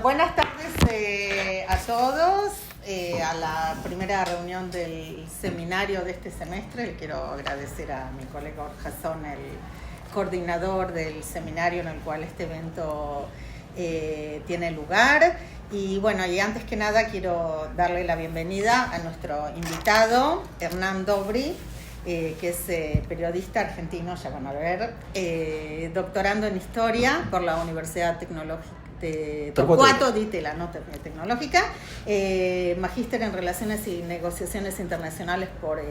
Buenas tardes a todos, a la primera reunión del seminario de este semestre. Le quiero agradecer a mi colega Orjazón, el coordinador del seminario en el cual este evento tiene lugar. Y bueno, y antes que nada quiero darle la bienvenida a nuestro invitado, Hernán Dobry, que es periodista argentino, ya van a ver, doctorando en Historia por la Universidad Tecnológica de Torcuato Di Tella, tecnológica, magíster en Relaciones y Negociaciones Internacionales por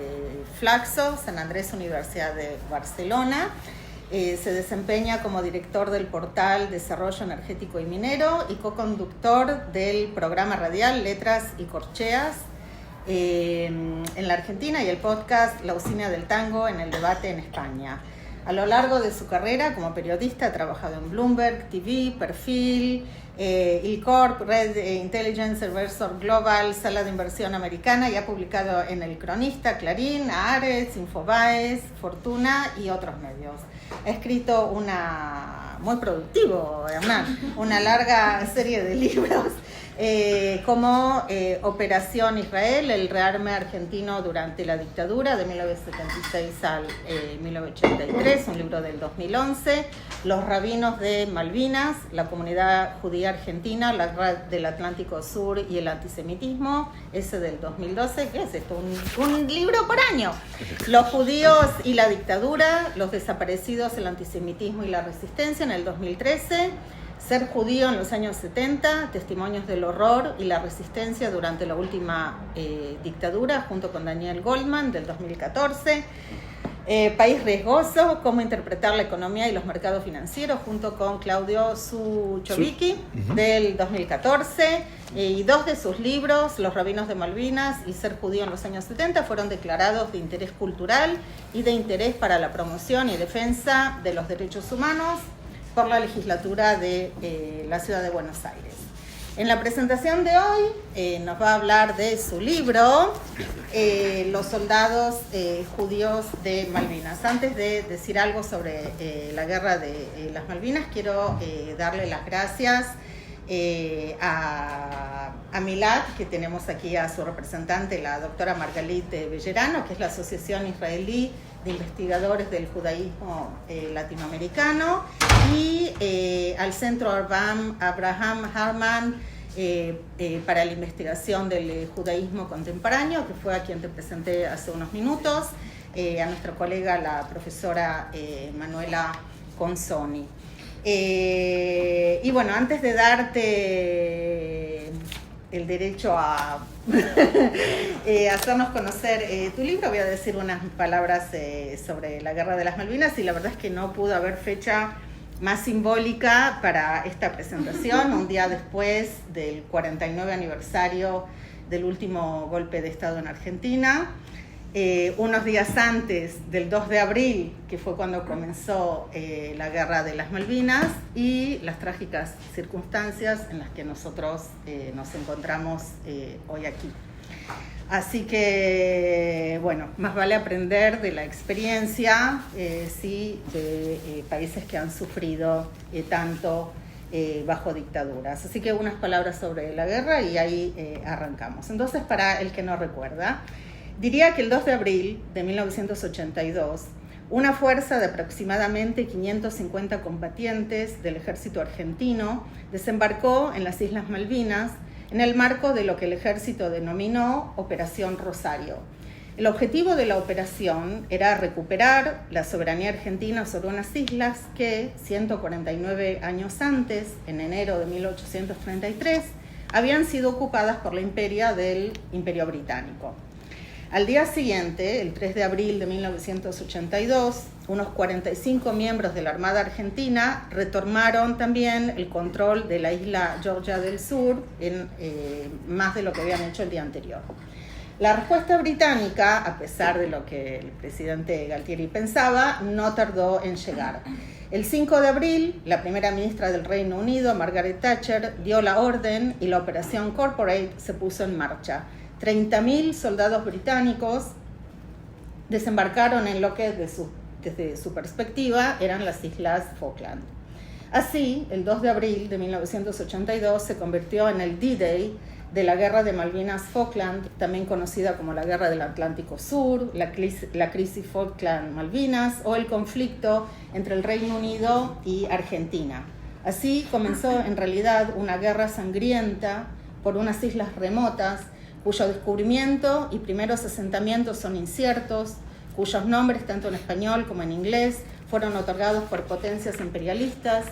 Flaxo, San Andrés, Universidad de Barcelona. Se desempeña como director del portal Desarrollo Energético y Minero y co-conductor del programa radial Letras y Corcheas en la Argentina y el podcast La Usina del Tango en el Debate en España. A lo largo de su carrera como periodista ha trabajado en Bloomberg TV, Perfil, Il Corp, Red Intelligence, Reversor Global, Sala de Inversión Americana, y ha publicado en El Cronista, Clarín, Haaretz, Infobaes, Fortuna y otros medios. Ha escrito muy productivo, Hernán, una larga serie de libros como Operación Israel, el rearme argentino durante la dictadura de 1976 al 1983, un libro del 2011, Los rabinos de Malvinas, la comunidad judía argentina, la guerra del Atlántico Sur y el antisemitismo, ese del 2012, ¿qué es esto? Un libro por año. Los judíos y la dictadura, los desaparecidos, el antisemitismo y la resistencia, en el 2013. Ser judío en los años 70, testimonios del horror y la resistencia durante la última dictadura, junto con Daniel Goldman, del 2014. País riesgoso, cómo interpretar la economía y los mercados financieros, junto con Claudio Suchovicki, del 2014. Y dos de sus libros, Los rabinos de Malvinas y Ser judío en los años 70, fueron declarados de interés cultural y de interés para la promoción y defensa de los derechos humanos por la legislatura de la Ciudad de Buenos Aires. En la presentación de hoy nos va a hablar de su libro, Los soldados judíos de Malvinas. Antes de decir algo sobre la guerra de las Malvinas, quiero darle las gracias a Milad, que tenemos aquí a su representante, la doctora Margalit Bellerano, que es la Asociación Israelí de Investigadores del Judaísmo Latinoamericano, y al Centro Abraham Harman para la investigación del judaísmo contemporáneo, que fue a quien te presenté hace unos minutos, a nuestra colega, la profesora Manuela Consoni. Y bueno, antes de darte el derecho a hacernos conocer tu libro, voy a decir unas palabras sobre la Guerra de las Malvinas, y la verdad es que no pudo haber fecha más simbólica para esta presentación, un día después del 49 aniversario del último golpe de Estado en Argentina, unos días antes del 2 de abril, que fue cuando comenzó la Guerra de las Malvinas, y las trágicas circunstancias en las que nosotros nos encontramos hoy aquí. Así que, bueno, más vale aprender de la experiencia, de países que han sufrido tanto bajo dictaduras. Así que unas palabras sobre la guerra y ahí arrancamos. Entonces, para el que no recuerda, diría que el 2 de abril de 1982, una fuerza de aproximadamente 550 combatientes del ejército argentino desembarcó en las Islas Malvinas en el marco de lo que el ejército denominó Operación Rosario. El objetivo de la operación era recuperar la soberanía argentina sobre unas islas que, 149 años antes, en enero de 1833, habían sido ocupadas por la imperia del Imperio Británico. Al día siguiente, el 3 de abril de 1982, unos 45 miembros de la Armada Argentina retomaron también el control de la isla Georgia del Sur, en más de lo que habían hecho el día anterior. La respuesta británica, a pesar de lo que el presidente Galtieri pensaba, no tardó en llegar. El 5 de abril, la primera ministra del Reino Unido, Margaret Thatcher, dio la orden y la operación Corporate se puso en marcha. 30.000 soldados británicos desembarcaron en lo que, desde su perspectiva, eran las Islas Falkland. Así, el 2 de abril de 1982 se convirtió en el D-Day de la Guerra de Malvinas-Falkland, también conocida como la Guerra del Atlántico Sur, la crisis Falkland-Malvinas o el conflicto entre el Reino Unido y Argentina. Así comenzó en realidad una guerra sangrienta por unas islas remotas cuyo descubrimiento y primeros asentamientos son inciertos, cuyos nombres, tanto en español como en inglés, fueron otorgados por potencias imperialistas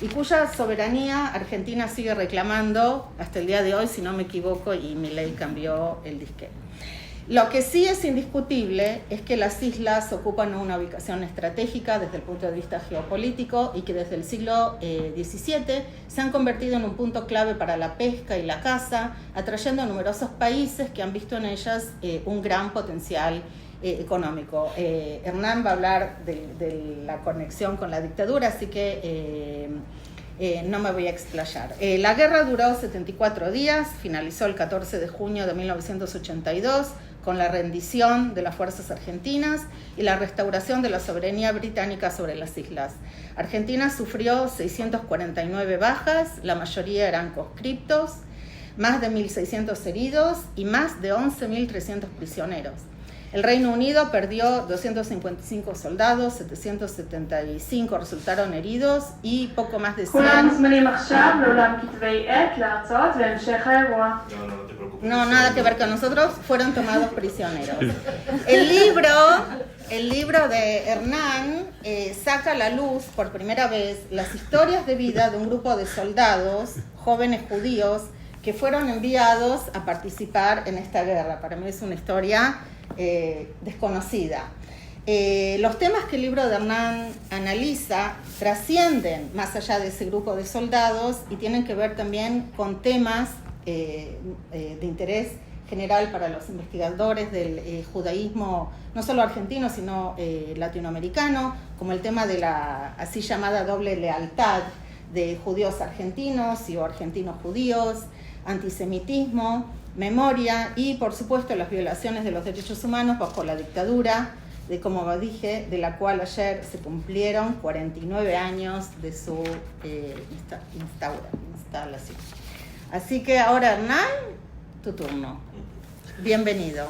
y cuya soberanía Argentina sigue reclamando hasta el día de hoy, si no me equivoco, y Milei cambió el disquete. Lo que sí es indiscutible es que las islas ocupan una ubicación estratégica desde el punto de vista geopolítico y que desde el siglo XVII se han convertido en un punto clave para la pesca y la caza, atrayendo a numerosos países que han visto en ellas un gran potencial económico. Hernán va a hablar de la conexión con la dictadura, así que no me voy a explayar. La guerra duró 74 días, finalizó el 14 de junio de 1982 con la rendición de las fuerzas argentinas y la restauración de la soberanía británica sobre las islas. Argentina sufrió 649 bajas, la mayoría eran conscriptos, más de 1.600 heridos y más de 11.300 prisioneros. El Reino Unido perdió 255 soldados, 775 resultaron heridos y poco más de 100... No, nada que ver con nosotros, fueron tomados prisioneros. El libro de Hernán saca a la luz por primera vez las historias de vida de un grupo de soldados, jóvenes judíos, que fueron enviados a participar en esta guerra. Para mí es una historia desconocida. Los temas que el libro de Hernán analiza trascienden más allá de ese grupo de soldados y tienen que ver también con temas de interés general para los investigadores del judaísmo, no solo argentino, sino latinoamericano, como el tema de la así llamada doble lealtad de judíos argentinos y o argentinos judíos, antisemitismo, memoria y, por supuesto, las violaciones de los derechos humanos bajo la dictadura, de, como dije, de la cual ayer se cumplieron 49 años de su instalación. Así que ahora, Hernán, tu turno. Bienvenido.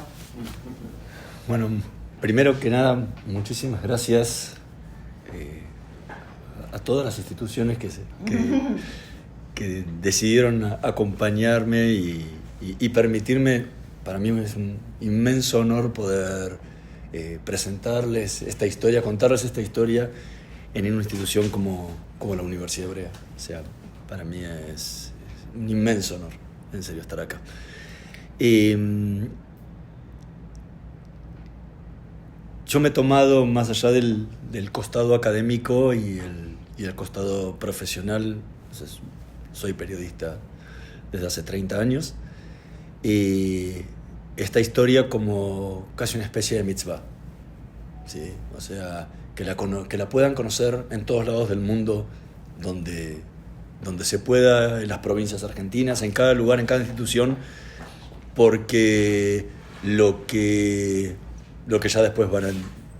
Bueno, primero que nada, muchísimas gracias a todas las instituciones que decidieron acompañarme y permitirme. Para mí es un inmenso honor poder presentarles esta historia, contarles esta historia en una institución como la Universidad Hebrea. O sea, para mí es un inmenso honor, en serio, estar acá. Yo me he tomado, más allá del costado académico y el costado profesional, entonces, soy periodista desde hace 30 años, y esta historia como casi una especie de mitzvah, ¿sí? O sea, que la puedan conocer en todos lados del mundo, donde se pueda, en las provincias argentinas, en cada lugar, en cada institución, porque lo que ya después van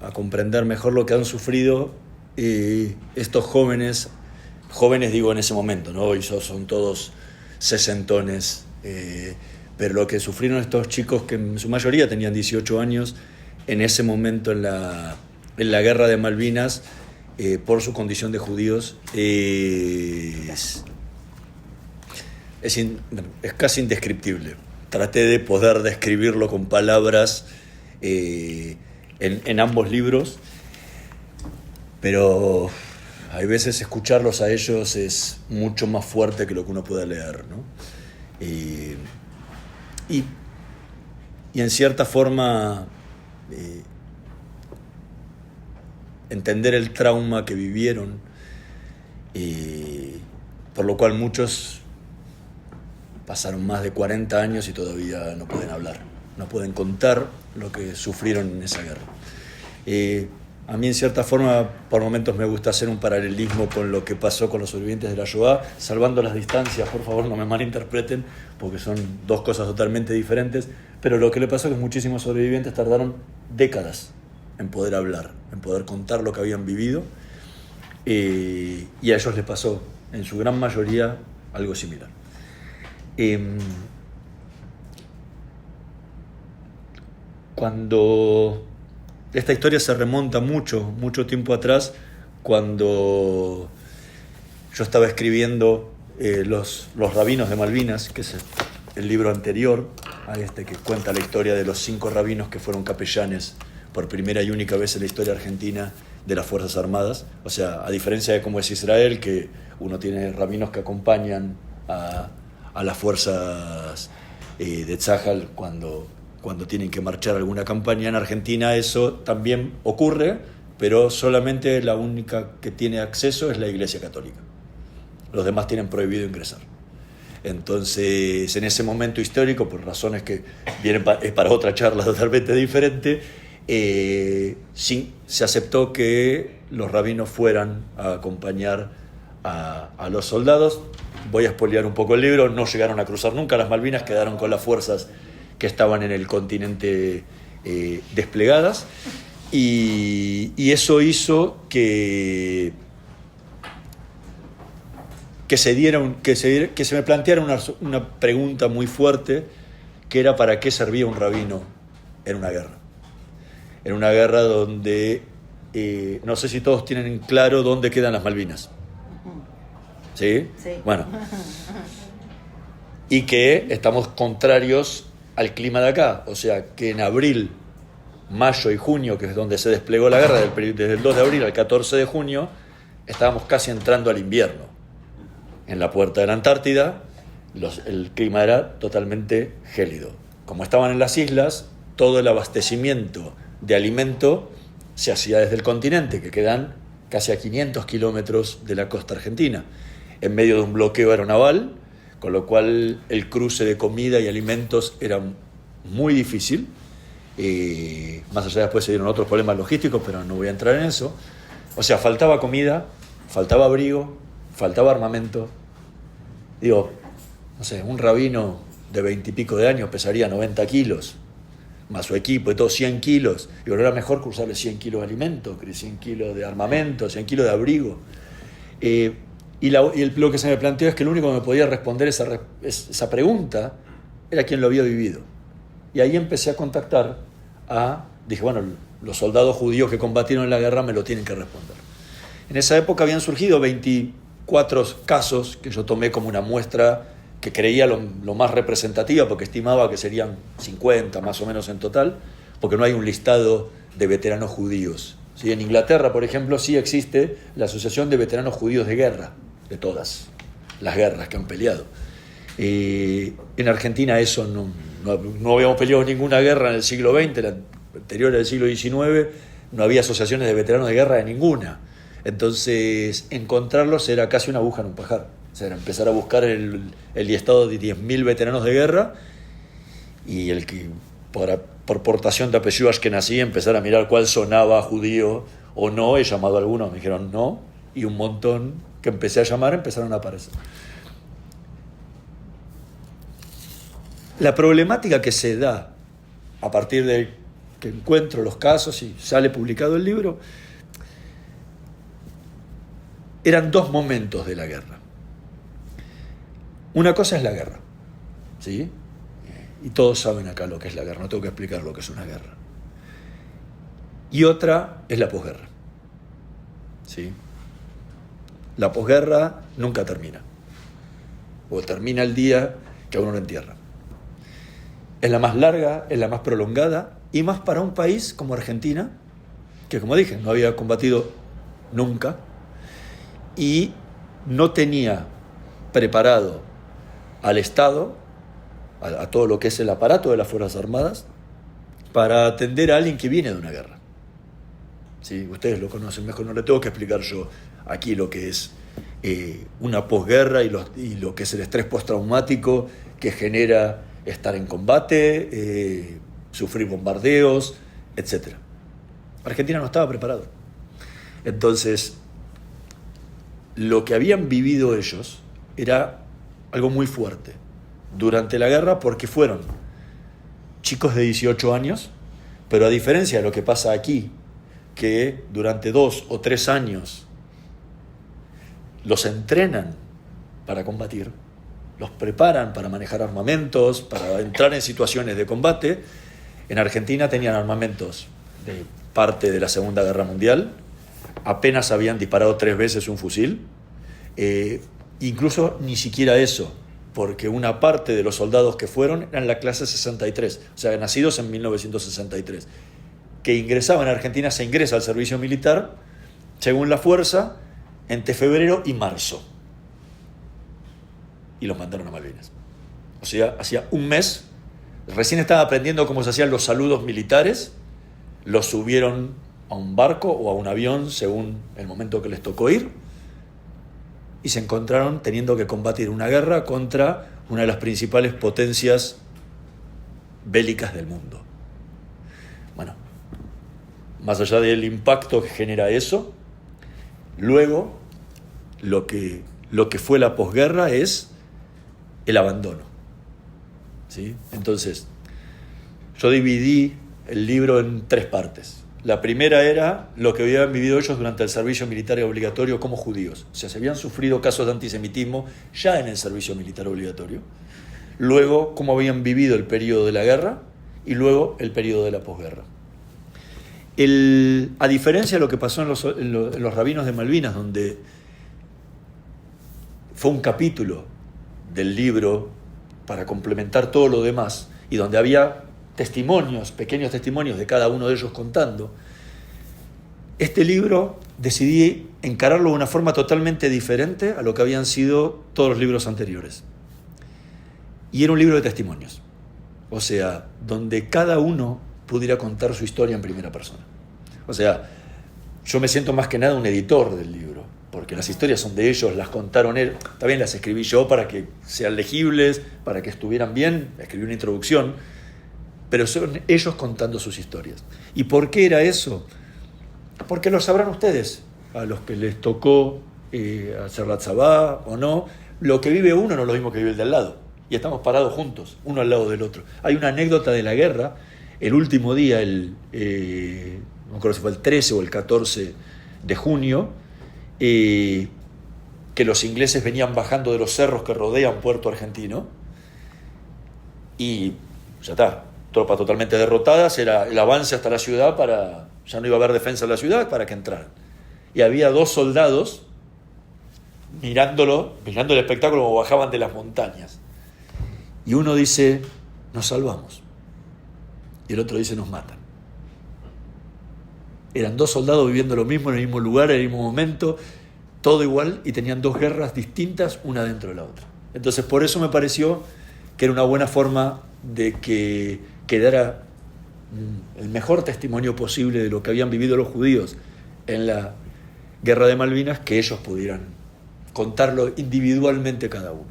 a comprender mejor lo que han sufrido estos jóvenes digo en ese momento, ¿no? Hoy son todos sesentones, pero lo que sufrieron estos chicos, que en su mayoría tenían 18 años, en ese momento en la guerra de Malvinas, por su condición de judíos, es casi indescriptible. Traté de poder describirlo con palabras en ambos libros, pero hay veces escucharlos a ellos es mucho más fuerte que lo que uno pueda leer, ¿no? Y en cierta forma entender el trauma que vivieron, por lo cual muchos pasaron más de 40 años y todavía no pueden hablar, no pueden contar lo que sufrieron en esa guerra. A mí, en cierta forma, por momentos me gusta hacer un paralelismo con lo que pasó con los sobrevivientes de la Shoah, salvando las distancias, por favor no me malinterpreten, porque son dos cosas totalmente diferentes, pero lo que le pasó es que muchísimos sobrevivientes tardaron décadas en poder hablar, en poder contar lo que habían vivido, y a ellos les pasó, en su gran mayoría, algo similar. Cuando esta historia se remonta mucho tiempo atrás, cuando yo estaba escribiendo los Rabinos de Malvinas, que es el libro anterior a este, que cuenta la historia de los 5 rabinos que fueron capellanes por primera y única vez en la historia argentina de las Fuerzas Armadas. O sea, a diferencia de cómo es Israel, que uno tiene rabinos que acompañan a las fuerzas de Tzahal cuando tienen que marchar alguna campaña, en Argentina eso también ocurre, pero solamente la única que tiene acceso es la Iglesia Católica. Los demás tienen prohibido ingresar. Entonces, en ese momento histórico, por razones que vienen es para otra charla totalmente diferente, se aceptó que los rabinos fueran a acompañar a los soldados. Voy a spoilear un poco el libro, no llegaron a cruzar nunca las Malvinas, quedaron con las fuerzas que estaban en el continente desplegadas, y eso hizo que se me planteara una pregunta muy fuerte, que era ¿para qué servía un rabino en una guerra? En una guerra donde no sé si todos tienen claro dónde quedan las Malvinas. ¿Sí? Sí. Bueno. Y que estamos contrarios al clima de acá. O sea, que en abril, mayo y junio, que es donde se desplegó la guerra, desde el 2 de abril al 14 de junio, estábamos casi entrando al invierno. En la puerta de la Antártida, el clima era totalmente gélido. Como estaban en las islas, todo el abastecimiento de alimento se hacía desde el continente, que quedan casi a 500 kilómetros de la costa argentina, en medio de un bloqueo aeronaval, con lo cual el cruce de comida y alimentos era muy difícil. Más allá después se dieron otros problemas logísticos, pero no voy a entrar en eso. O sea, faltaba comida, faltaba abrigo, faltaba armamento. Digo, no sé, un rabino de 20 y pico de años pesaría 90 kilos, más su equipo y todo, 100 kilos. Digo, ¿no era mejor cruzarle 100 kilos de alimento, 100 kilos de armamento, 100 kilos de abrigo? Lo que se me planteó es que el único que me podía responder esa pregunta era quien lo había vivido. Y ahí empecé a contactar dije, bueno, los soldados judíos que combatieron en la guerra me lo tienen que responder. En esa época habían surgido 24 casos que yo tomé como una muestra que creía lo más representativa, porque estimaba que serían 50 más o menos en total, porque no hay un listado de veteranos judíos. ¿Sí? En Inglaterra, por ejemplo, sí existe la Asociación de Veteranos Judíos de Guerra, de todas las guerras que han peleado. En Argentina eso no habíamos peleado ninguna guerra en el siglo XX, la anterior al siglo XIX, no había asociaciones de veteranos de guerra de ninguna. Entonces, encontrarlos era casi una aguja en un pajar. O sea, era empezar a buscar el listado de 10.000 veteranos de guerra, y el que por portación de apellido ashkenazí empezar a mirar cuál sonaba judío o no. He llamado a algunos, me dijeron no, y un montón que empecé a llamar empezaron a aparecer. La problemática que se da a partir de que encuentro los casos y sale publicado el libro, eran 2 momentos de la guerra. Una cosa es la guerra, ¿sí? Y todos saben acá lo que es la guerra, no tengo que explicar lo que es una guerra. Y otra es la posguerra, ¿sí? La posguerra nunca termina, o termina el día que a uno lo entierra. Es la más larga, es la más prolongada, y más para un país como Argentina, que, como dije, no había combatido nunca y no tenía preparado al Estado, a todo lo que es el aparato de las Fuerzas Armadas, para atender a alguien que viene de una guerra. ¿Sí? Ustedes lo conocen mejor, no le tengo que explicar yo aquí lo que es una posguerra y lo que es el estrés postraumático que genera estar en combate, sufrir bombardeos, etc. Argentina no estaba preparado. Entonces, lo que habían vivido ellos era algo muy fuerte durante la guerra, porque fueron chicos de 18 años, pero a diferencia de lo que pasa aquí, que durante 2 o 3 años los entrenan para combatir, los preparan para manejar armamentos, para entrar en situaciones de combate. En Argentina tenían armamentos de parte de la Segunda Guerra Mundial, apenas habían disparado 3 veces un fusil, incluso ni siquiera eso, porque una parte de los soldados que fueron eran la clase 63, o sea, nacidos en 1963, que ingresaban en Argentina, se ingresa al servicio militar, según la fuerza, entre febrero y marzo. Y los mandaron a Malvinas. O sea, hacía un mes, recién estaban aprendiendo cómo se hacían los saludos militares, los subieron a un barco o a un avión, según el momento que les tocó ir, y se encontraron teniendo que combatir una guerra contra una de las principales potencias bélicas del mundo. Bueno, más allá del impacto que genera eso, luego lo que fue la posguerra es el abandono, ¿sí? Entonces, yo dividí el libro en 3 partes. La primera era lo que habían vivido ellos durante el servicio militar obligatorio como judíos. O sea, se habían sufrido casos de antisemitismo ya en el servicio militar obligatorio. Luego, cómo habían vivido el periodo de la guerra y luego el periodo de la posguerra. A diferencia de lo que pasó en los rabinos de Malvinas, donde fue un capítulo del libro para complementar todo lo demás, y donde había testimonios, pequeños testimonios de cada uno de ellos contando, este libro decidí encararlo de una forma totalmente diferente a lo que habían sido todos los libros anteriores. Y era un libro de testimonios, o sea, donde cada uno pudiera contar su historia en primera persona. O sea, yo me siento más que nada un editor del libro, porque las historias son de ellos, las contaron ellos, también las escribí yo para que sean legibles, para que estuvieran bien, escribí una introducción, pero son ellos contando sus historias. ¿Y por qué era eso? Porque lo sabrán ustedes, a los que les tocó hacer la tzabá o no, lo que vive uno no es lo mismo que vive el de al lado, y estamos parados juntos, uno al lado del otro. Hay una anécdota de la guerra, el último día, no me acuerdo si fue el 13 o el 14 de junio, que los ingleses venían bajando de los cerros que rodean Puerto Argentino, y ya está, tropas totalmente derrotadas, era el avance hasta la ciudad, ya no iba a haber defensa de la ciudad, para que entraran. Y había 2 soldados mirando el espectáculo como bajaban de las montañas. Y uno dice, nos salvamos. Y el otro dice, nos matan. Eran 2 soldados viviendo lo mismo, en el mismo lugar, en el mismo momento, todo igual, y tenían 2 guerras distintas, una dentro de la otra. Entonces, por eso me pareció que era una buena forma de que quedara el mejor testimonio posible de lo que habían vivido los judíos en la Guerra de Malvinas, que ellos pudieran contarlo individualmente cada uno.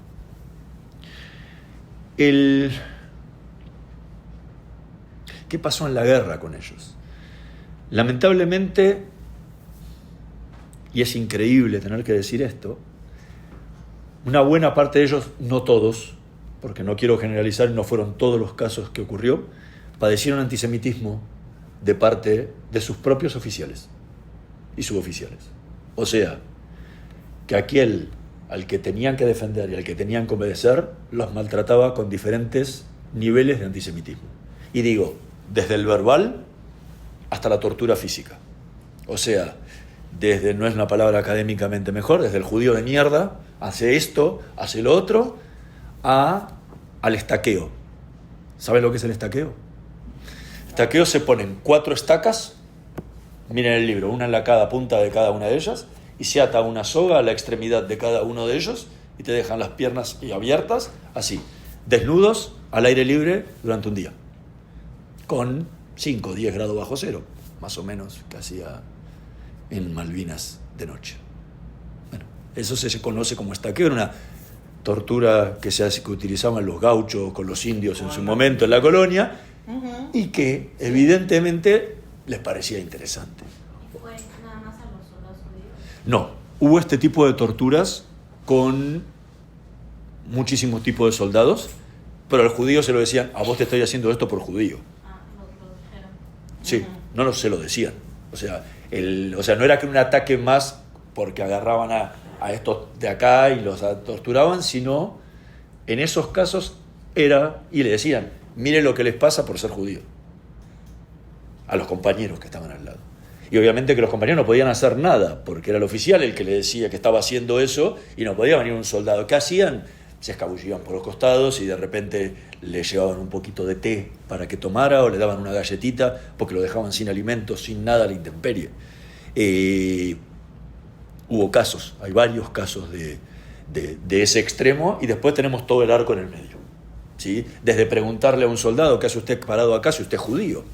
¿Qué pasó en la guerra con ellos? Lamentablemente, y es increíble tener que decir esto, una buena parte de ellos, no todos, porque no quiero generalizar, no fueron todos los casos que ocurrió, padecieron antisemitismo de parte de sus propios oficiales y suboficiales. O sea, que aquel al que tenían que defender y al que tenían que obedecer, los maltrataba con diferentes niveles de antisemitismo. Y digo, desde el verbal hasta la tortura física. O sea, desde, no es una palabra académicamente mejor, desde el judío de mierda, hace esto, hace lo otro, al estaqueo. ¿Sabes lo que es el estaqueo? Estaqueo se ponen 4 estacas, miren el libro, una en cada punta de cada una de ellas, y se ata una soga a la extremidad de cada uno de ellos y te dejan las piernas abiertas, así, desnudos, al aire libre durante un día, con 5 o 10 grados bajo cero, más o menos, que hacía en Malvinas de noche. Bueno, eso se conoce como estaqueo, era una tortura que utilizaban los gauchos con los indios en su momento en la colonia, y que evidentemente les parecía interesante. ¿Fue nada más a los soldados judíos? No, hubo este tipo de torturas con muchísimos tipos de soldados, pero al judío se lo decían, a vos te estoy haciendo esto por judío. Lo dijeron. Sí, no se lo decían. O sea, no era que un ataque más porque agarraban a estos de acá y los torturaban, sino en esos casos era, y le decían, miren lo que les pasa por ser judío, a los compañeros que estaban al lado. Y obviamente que los compañeros no podían hacer nada, porque era el oficial el que le decía que estaba haciendo eso, y no podía venir un soldado. ¿Qué hacían? Se escabullían por los costados y de repente le llevaban un poquito de té para que tomara, o le daban una galletita, porque lo dejaban sin alimentos, sin nada a la intemperie. Hubo casos, hay varios casos de ese extremo, y después tenemos todo el arco en el medio, ¿sí? Desde preguntarle a un soldado, ¿qué hace usted parado acá si usted es judío?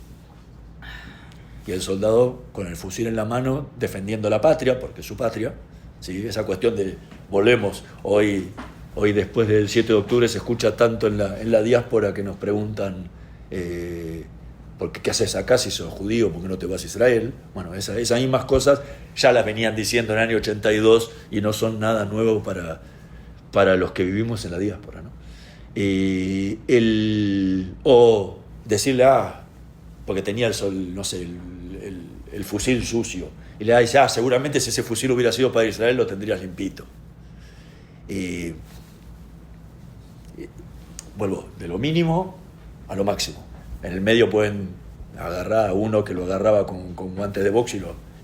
Y el soldado con el fusil en la mano defendiendo la patria, porque es su patria, ¿sí? Esa cuestión de, volvemos, hoy después del 7 de octubre se escucha tanto en la diáspora que nos preguntan ¿qué haces acá si sos judío? ¿Por qué no te vas a Israel? Bueno, esas mismas cosas ya las venían diciendo en el año 82 y no son nada nuevo para los que vivimos en la diáspora, ¿no? O decirle, porque tenía el fusil sucio, y le dice, seguramente si ese fusil hubiera sido para Israel lo tendrías limpito. Vuelvo de lo mínimo a lo máximo. En el medio pueden agarrar a uno que lo agarraba con guantes de box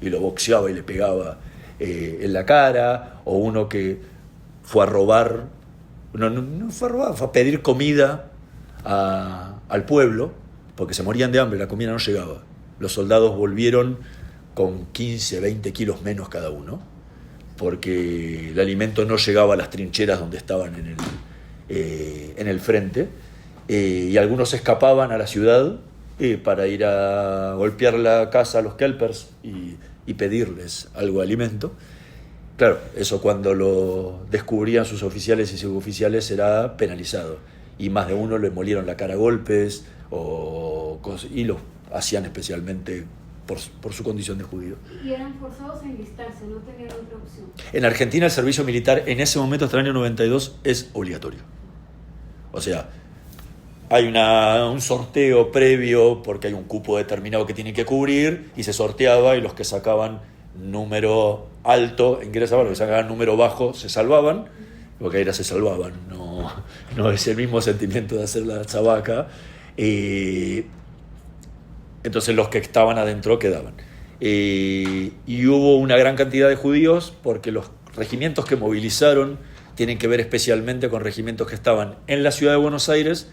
y lo boxeaba y le pegaba en la cara, o uno que fue a robar, no fue a robar, fue a pedir comida al pueblo, porque se morían de hambre, la comida no llegaba. Los soldados volvieron con 15, 20 kilos menos cada uno, porque el alimento no llegaba a las trincheras donde estaban en el frente, y algunos escapaban a la ciudad para ir a golpear la casa a los kelpers y pedirles algo de alimento. Claro, eso cuando lo descubrían sus oficiales y suboficiales era penalizado, y más de uno le molieron la cara a golpes y lo hacían especialmente por su condición de judío. Y eran forzados a enlistarse, no tenían otra opción. En Argentina el servicio militar en ese momento, hasta el año 92, es obligatorio. O sea, hay un sorteo previo porque hay un cupo determinado que tienen que cubrir, y se sorteaba, y los que sacaban número alto ingresaban, los que sacaban número bajo se salvaban, porque ahora se salvaban, no es el mismo sentimiento de hacer la chabaca. Entonces los que estaban adentro quedaban. Y hubo una gran cantidad de judíos, porque los regimientos que movilizaron tienen que ver especialmente con regimientos que estaban en la ciudad de Buenos Aires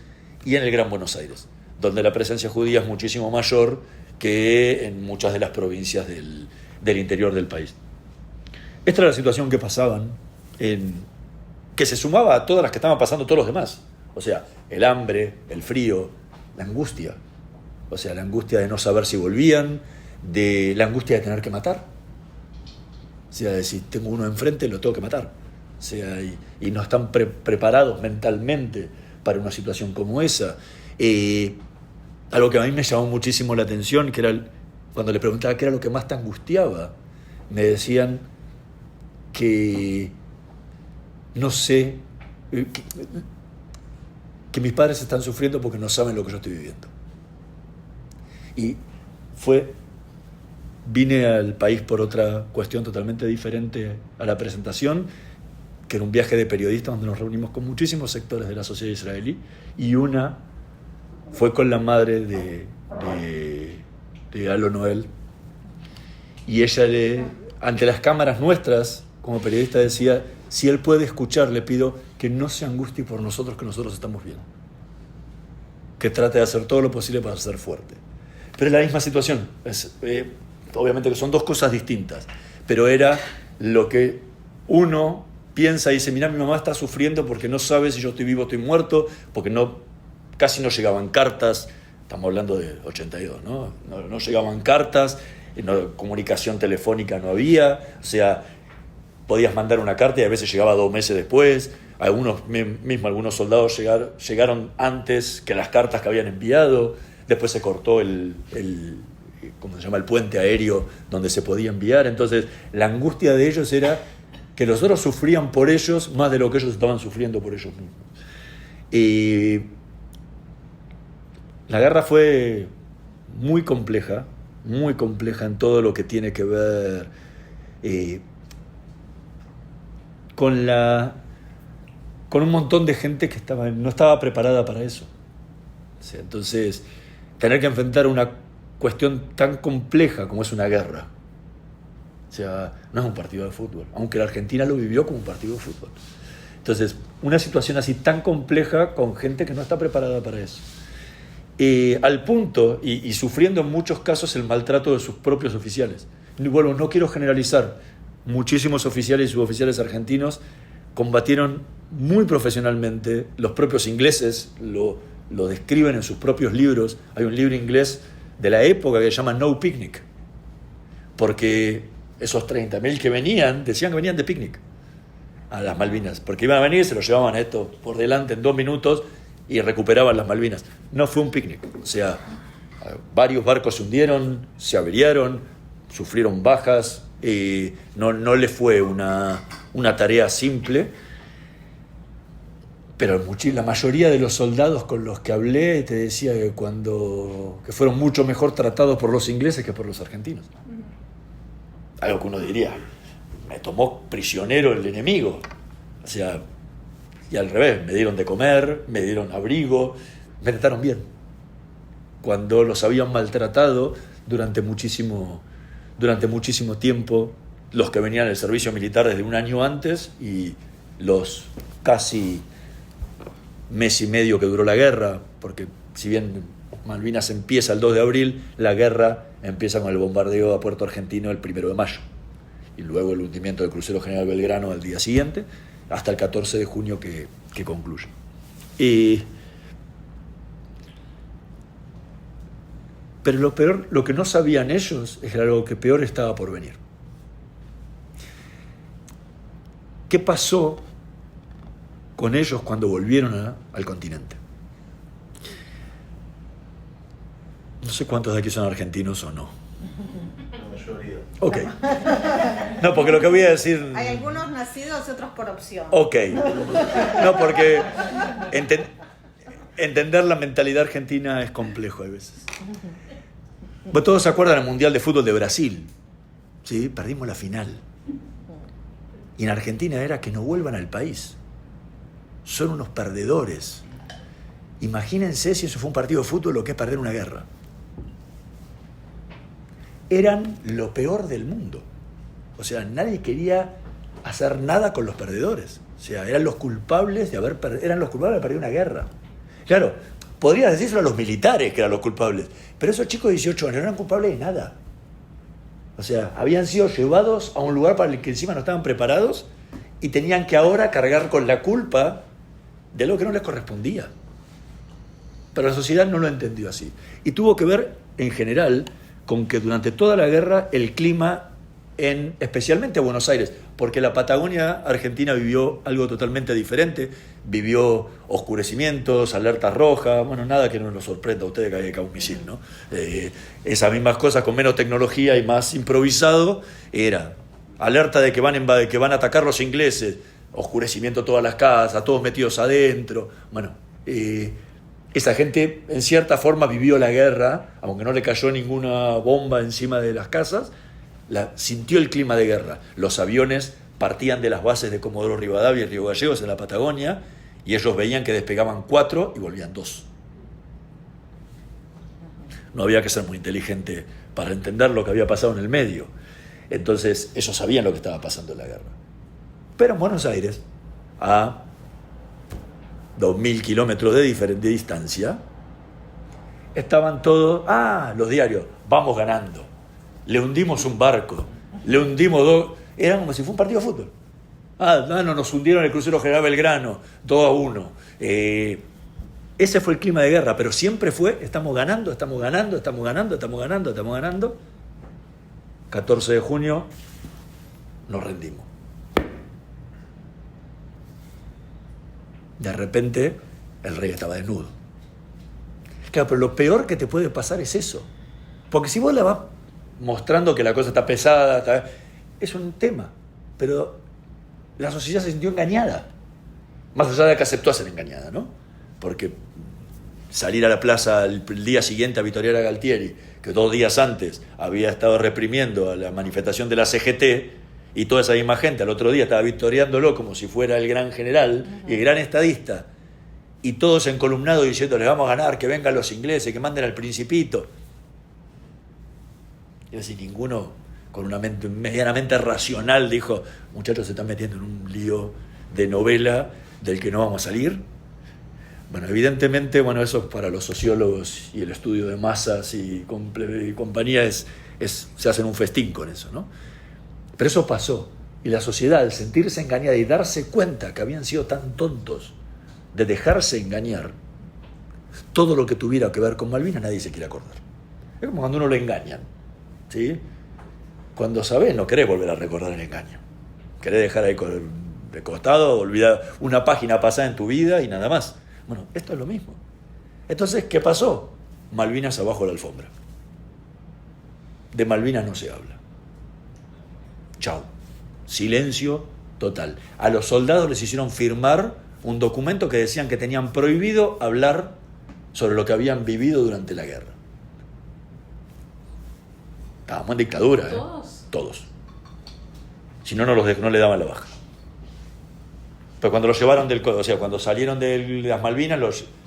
y en el Gran Buenos Aires, donde la presencia judía es muchísimo mayor que en muchas de las provincias del interior del país. Esta era la situación que pasaban, que se sumaba a todas las que estaban pasando todos los demás. O sea, el hambre, el frío, la angustia. O sea, la angustia de no saber si volvían, de la angustia de tener que matar. O sea, de si tengo uno enfrente, lo tengo que matar. O sea, y no están preparados mentalmente para una situación como esa. Algo que a mí me llamó muchísimo la atención, que era cuando le preguntaba qué era lo que más te angustiaba, me decían que no sé, que mis padres están sufriendo porque no saben lo que yo estoy viviendo. Y vine al país por otra cuestión totalmente diferente a la presentación, que era un viaje de periodistas donde nos reunimos con muchísimos sectores de la sociedad israelí, y una fue con la madre de Alo Noel, y ella ante las cámaras nuestras como periodista decía, si él puede escuchar, le pido que no se angustie por nosotros, que nosotros estamos bien, que trate de hacer todo lo posible para ser fuerte. Pero es la misma situación, obviamente que son dos cosas distintas, pero era lo que uno piensa y dice, mira, mi mamá está sufriendo porque no sabe si yo estoy vivo o estoy muerto, porque casi no llegaban cartas, estamos hablando de 82, no llegaban cartas, comunicación telefónica no había, o sea, podías mandar una carta y a veces llegaba 2 meses después, algunos soldados llegaron antes que las cartas que habían enviado, después se cortó ¿cómo se llama? El puente aéreo donde se podía enviar. Entonces la angustia de ellos era que los otros sufrían por ellos más de lo que ellos estaban sufriendo por ellos mismos. Y la guerra fue muy compleja en todo lo que tiene que ver con un montón de gente que no estaba preparada para eso. O sea, entonces, tener que enfrentar una cuestión tan compleja como es una guerra. O sea, no es un partido de fútbol, aunque la Argentina lo vivió como un partido de fútbol. Entonces, una situación así tan compleja con gente que no está preparada para eso. Al punto, y sufriendo en muchos casos el maltrato de sus propios oficiales. Bueno, no quiero generalizar, muchísimos oficiales y suboficiales argentinos combatieron muy profesionalmente, los propios ingleses lo describen en sus propios libros. Hay un libro inglés de la época que se llama No Picnic, porque esos 30.000 que venían, decían que venían de picnic a las Malvinas, porque iban a venir, se los llevaban esto por delante en 2 minutos y recuperaban las Malvinas. No fue un picnic, o sea, varios barcos se hundieron, se averiaron, sufrieron bajas, no les fue una tarea simple, pero la mayoría de los soldados con los que hablé te decía que fueron mucho mejor tratados por los ingleses que por los argentinos. Algo que uno diría, me tomó prisionero el enemigo, o sea, y al revés, me dieron de comer, me dieron abrigo, me trataron bien, cuando los habían maltratado durante muchísimo tiempo, los que venían del servicio militar desde un año antes y los casi mes y medio que duró la guerra, porque si bien Malvinas empieza el 2 de abril, la guerra empieza con el bombardeo a Puerto Argentino el 1 de mayo, y luego el hundimiento del crucero General Belgrano al día siguiente, hasta el 14 de junio que concluye. Pero lo peor, lo que no sabían ellos, es que algo que peor estaba por venir. ¿Qué pasó con ellos cuando volvieron al continente? No sé cuántos de aquí son argentinos o no. La mayoría. Ok. No, porque lo que voy a decir... Hay algunos nacidos y otros por opción. Ok. No, porque entender la mentalidad argentina es complejo a veces. Bueno, todos se acuerdan del Mundial de Fútbol de Brasil. ¿Sí? Perdimos la final. Y en Argentina era que no vuelvan al país. Son unos perdedores. Imagínense si eso fue un partido de fútbol, lo que es perder una guerra. Eran lo peor del mundo. O sea, nadie quería hacer nada con los perdedores. O sea, eran los culpables de eran los culpables de perder una guerra. Claro, podrías decírselo a los militares que eran los culpables, pero esos chicos de 18 años no eran culpables de nada. O sea, habían sido llevados a un lugar para el que encima no estaban preparados y tenían que ahora cargar con la culpa de algo que no les correspondía. Pero la sociedad no lo entendió así. Y tuvo que ver, en general, con que durante toda la guerra el clima, especialmente Buenos Aires, porque la Patagonia argentina vivió algo totalmente diferente, vivió oscurecimientos, alertas rojas, bueno, nada que no nos sorprenda a ustedes que haya caído un misil, ¿no? Esas mismas cosas con menos tecnología y más improvisado, era alerta de que van a atacar los ingleses, oscurecimiento de todas las casas, todos metidos adentro, bueno, esa gente en cierta forma vivió la guerra, aunque no le cayó ninguna bomba encima de las casas, sintió el clima de guerra. Los aviones partían de las bases de Comodoro Rivadavia y Río Gallegos en la Patagonia y ellos veían que despegaban 4 y volvían 2. No había que ser muy inteligente para entender lo que había pasado en el medio. Entonces ellos sabían lo que estaba pasando en la guerra. Pero en Buenos Aires, a 2.000 kilómetros de distancia, estaban todos, los diarios, vamos ganando, le hundimos un barco, le hundimos 2, eran como si fuera un partido de fútbol. Nos hundieron el crucero General Belgrano, 2-1. Ese fue el clima de guerra, pero siempre fue, estamos ganando. 14 de junio, nos rendimos. De repente, el rey estaba desnudo. Claro, pero lo peor que te puede pasar es eso. Porque si vos la vas mostrando que la cosa está pesada, es un tema. Pero la sociedad se sintió engañada. Más allá de que aceptó ser engañada, ¿no? Porque salir a la plaza el día siguiente a Vittoriera Galtieri, que 2 días antes había estado reprimiendo a la manifestación de la CGT, y toda esa misma gente al otro día estaba victoriándolo como si fuera el gran general y el gran estadista, y todos encolumnados diciendo, les vamos a ganar, que vengan los ingleses, que manden al Principito. Y así ninguno con una mente medianamente racional dijo, muchachos, se están metiendo en un lío de novela del que no vamos a salir. Bueno, evidentemente, eso para los sociólogos y el estudio de masas y compañía se hacen un festín con eso, ¿no? Pero eso pasó, y la sociedad, al sentirse engañada y darse cuenta que habían sido tan tontos de dejarse engañar, todo lo que tuviera que ver con Malvinas nadie se quiere acordar. Es como cuando uno lo engañan, ¿sí? Cuando sabés, no querés volver a recordar el engaño. Querés dejar ahí de costado, olvidar una página pasada en tu vida y nada más. Bueno, esto es lo mismo. Entonces, ¿qué pasó? Malvinas abajo de la alfombra. De Malvinas no se habla. Chau. Silencio total. A los soldados les hicieron firmar un documento que decían que tenían prohibido hablar sobre lo que habían vivido durante la guerra. Estábamos en dictadura, ¿eh? Todos. Si no, no le daban la baja. Pero cuando los llevaron cuando salieron de las Malvinas,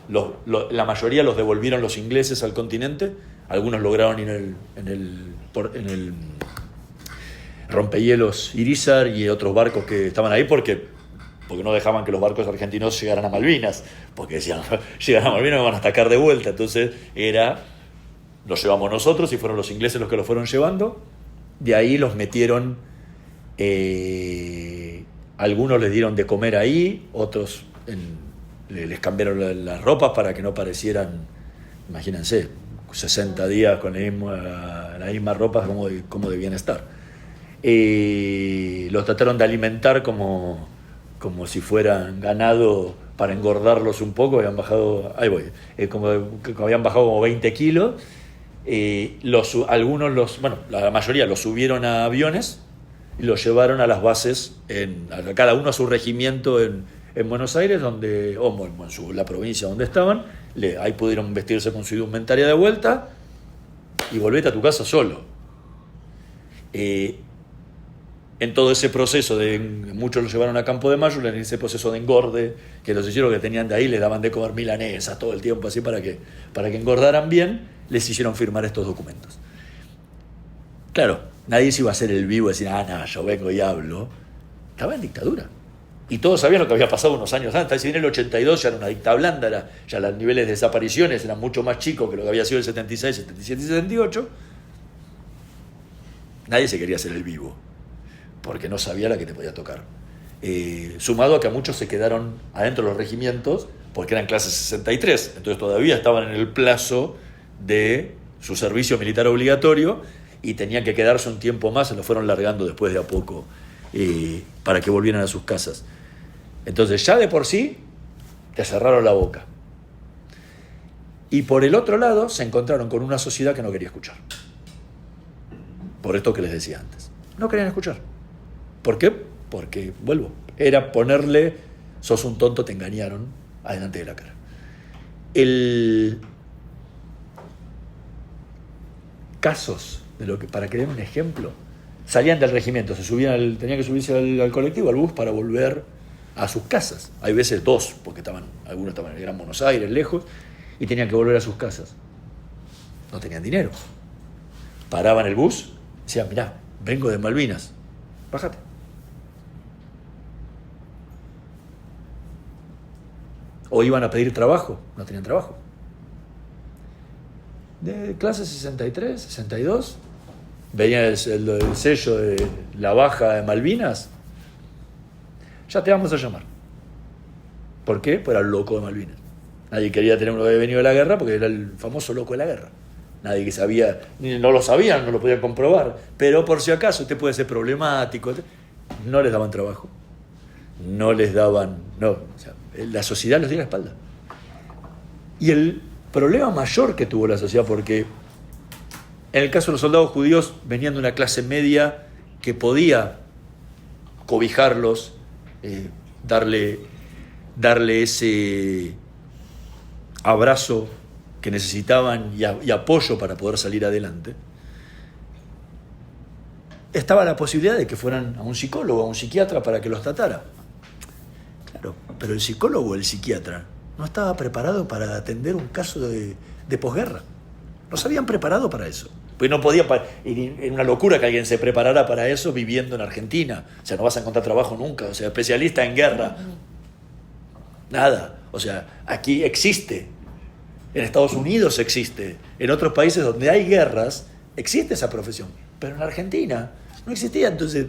la mayoría los devolvieron los ingleses al continente. Algunos lograron ir en el rompehielos Irizar y otros barcos que estaban ahí porque no dejaban que los barcos argentinos llegaran a Malvinas, porque decían, llegan a Malvinas me van a atacar de vuelta. Entonces los llevamos nosotros y fueron los ingleses los que los fueron llevando. De ahí los metieron, algunos les dieron de comer ahí, otros les cambiaron las ropas para que no parecieran, imagínense, 60 días con la misma ropa como debían estar. Los trataron de alimentar como si fueran ganado para engordarlos un poco. Habían bajado, habían bajado como 20 kilos. La mayoría los subieron a aviones y los llevaron a las bases, a cada uno a su regimiento en Buenos Aires, la provincia donde estaban. Ahí pudieron vestirse con su indumentaria de vuelta y volvete a tu casa solo. En todo ese proceso muchos los llevaron a Campo de Mayo, en ese proceso de engorde que los hicieron, que tenían de ahí, les daban de comer milanesas todo el tiempo así para que engordaran bien, les hicieron firmar estos documentos. Claro, nadie se iba a hacer el vivo y decir, no, yo vengo y hablo. Estaba en dictadura. Y todos sabían lo que había pasado unos años antes. Si en el 82 ya era una dicta blanda, ya los niveles de desapariciones eran mucho más chicos que lo que había sido el 76, 77 y 78. Nadie se quería hacer el vivo, porque no sabía la que te podía tocar. Sumado a que a muchos se quedaron adentro de los regimientos, porque eran clase 63, entonces todavía estaban en el plazo de su servicio militar obligatorio y tenían que quedarse un tiempo más, se lo fueron largando después de a poco para que volvieran a sus casas. Entonces ya de por sí te cerraron la boca. Y por el otro lado se encontraron con una sociedad que no quería escuchar. Por esto que les decía antes. No querían escuchar. ¿Por qué? Porque, era ponerle, sos un tonto, te engañaron, adelante de la cara. Casos, para que den un ejemplo, salían del regimiento, tenían que subirse al colectivo, al bus, para volver a sus casas. Hay veces dos, porque algunos estaban en el Gran Buenos Aires, lejos, y tenían que volver a sus casas. No tenían dinero. Paraban el bus, decían, mirá, vengo de Malvinas, bájate. O iban a pedir trabajo, no tenían trabajo. De clase 63, 62, veían el sello de la baja de Malvinas, ya te vamos a llamar. ¿Por qué? Pues era el loco de Malvinas. Nadie quería tener uno que había venido de la guerra porque era el famoso loco de la guerra. Nadie que sabía, no lo sabían, no lo podían comprobar, pero por si acaso usted puede ser problemático. No les daban trabajo, la sociedad les dio la espalda. Y el problema mayor que tuvo la sociedad, porque en el caso de los soldados judíos venían de una clase media que podía cobijarlos, darle ese abrazo que necesitaban y apoyo para poder salir adelante. estaba la posibilidad de que fueran a un psicólogo, a un psiquiatra para que los tratara. Claro, pero el psicólogo o el psiquiatra no estaba preparado para atender un caso de posguerra. No se habían preparado para eso. Pues no podía, era una locura que alguien se preparara para eso viviendo en Argentina. O sea, no vas a encontrar trabajo nunca. O sea, especialista en guerra. Nada. O sea, aquí existe. En Estados Unidos existe. En otros países donde hay guerras, existe esa profesión. Pero en Argentina no existía. Entonces,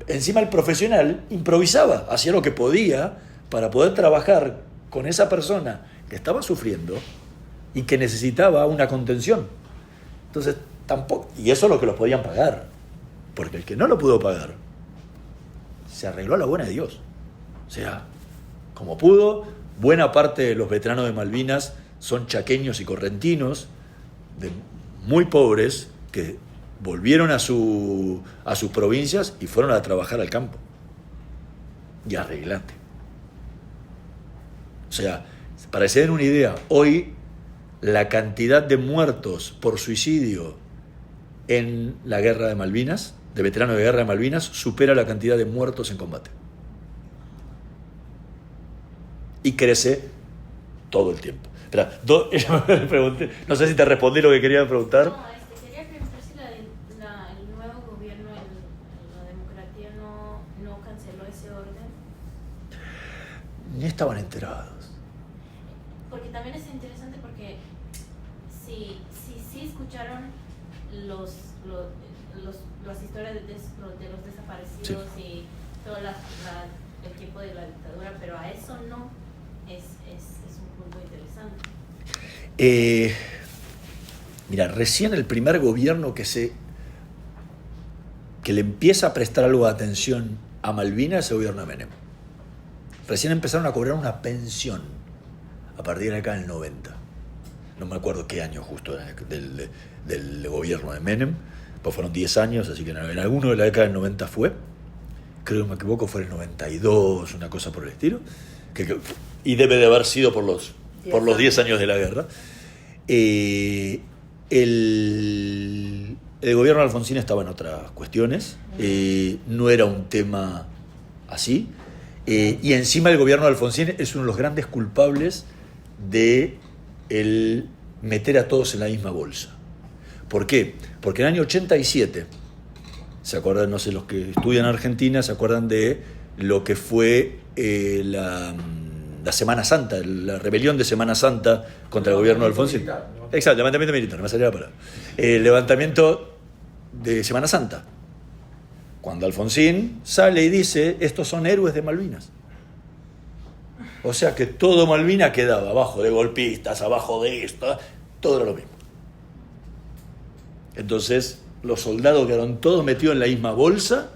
encima el profesional improvisaba, hacía lo que podía para poder trabajar con esa persona que estaba sufriendo y que necesitaba una contención. Entonces, tampoco, y eso es lo que los podían pagar, porque el que no lo pudo pagar se arregló a la buena de Dios. O sea, como pudo, buena parte de los veteranos de Malvinas son chaqueños y correntinos, muy pobres, que volvieron a sus provincias y fueron a trabajar al campo. Y arreglate. O sea, para que se den una idea, hoy la cantidad de muertos por suicidio en la guerra de Malvinas, de veteranos de guerra de Malvinas, supera la cantidad de muertos en combate. Y crece todo el tiempo. Espera, no sé si te respondí lo que quería preguntar. No, quería preguntar si el nuevo gobierno, la democracia, no canceló ese orden. Ni estaban enterados. Porque también es interesante porque si escucharon las historias de los desaparecidos, sí, y todo el tiempo de la dictadura, pero a eso no, es un punto interesante. Mira, recién el primer gobierno que le empieza a prestar algo de atención a Malvinas es el gobierno de Menem. Recién empezaron a cobrar una pensión a partir de acá en el 90. No me acuerdo qué año justo del gobierno de Menem, pues fueron 10 años, así que en alguno de la década del 90 fue, creo que no me equivoco, fue el 92, una cosa por el estilo, y debe de haber sido por los 10 años de la guerra. El gobierno de Alfonsín estaba en otras cuestiones, no era un tema así, y encima el gobierno de Alfonsín es uno de los grandes culpables de el meter a todos en la misma bolsa. ¿Por qué? Porque en el año 87, ¿se acuerdan? No sé, los que estudian Argentina se acuerdan de lo que fue la Semana Santa, la rebelión de Semana Santa contra el gobierno de Alfonsín. Militar, ¿no? Exacto, levantamiento militar, me salía la palabra. El levantamiento de Semana Santa. Cuando Alfonsín sale y dice, estos son héroes de Malvinas. O sea que todo Malvinas quedaba abajo de golpistas, abajo de esto, todo era lo mismo. Entonces, los soldados quedaron todos metidos en la misma bolsa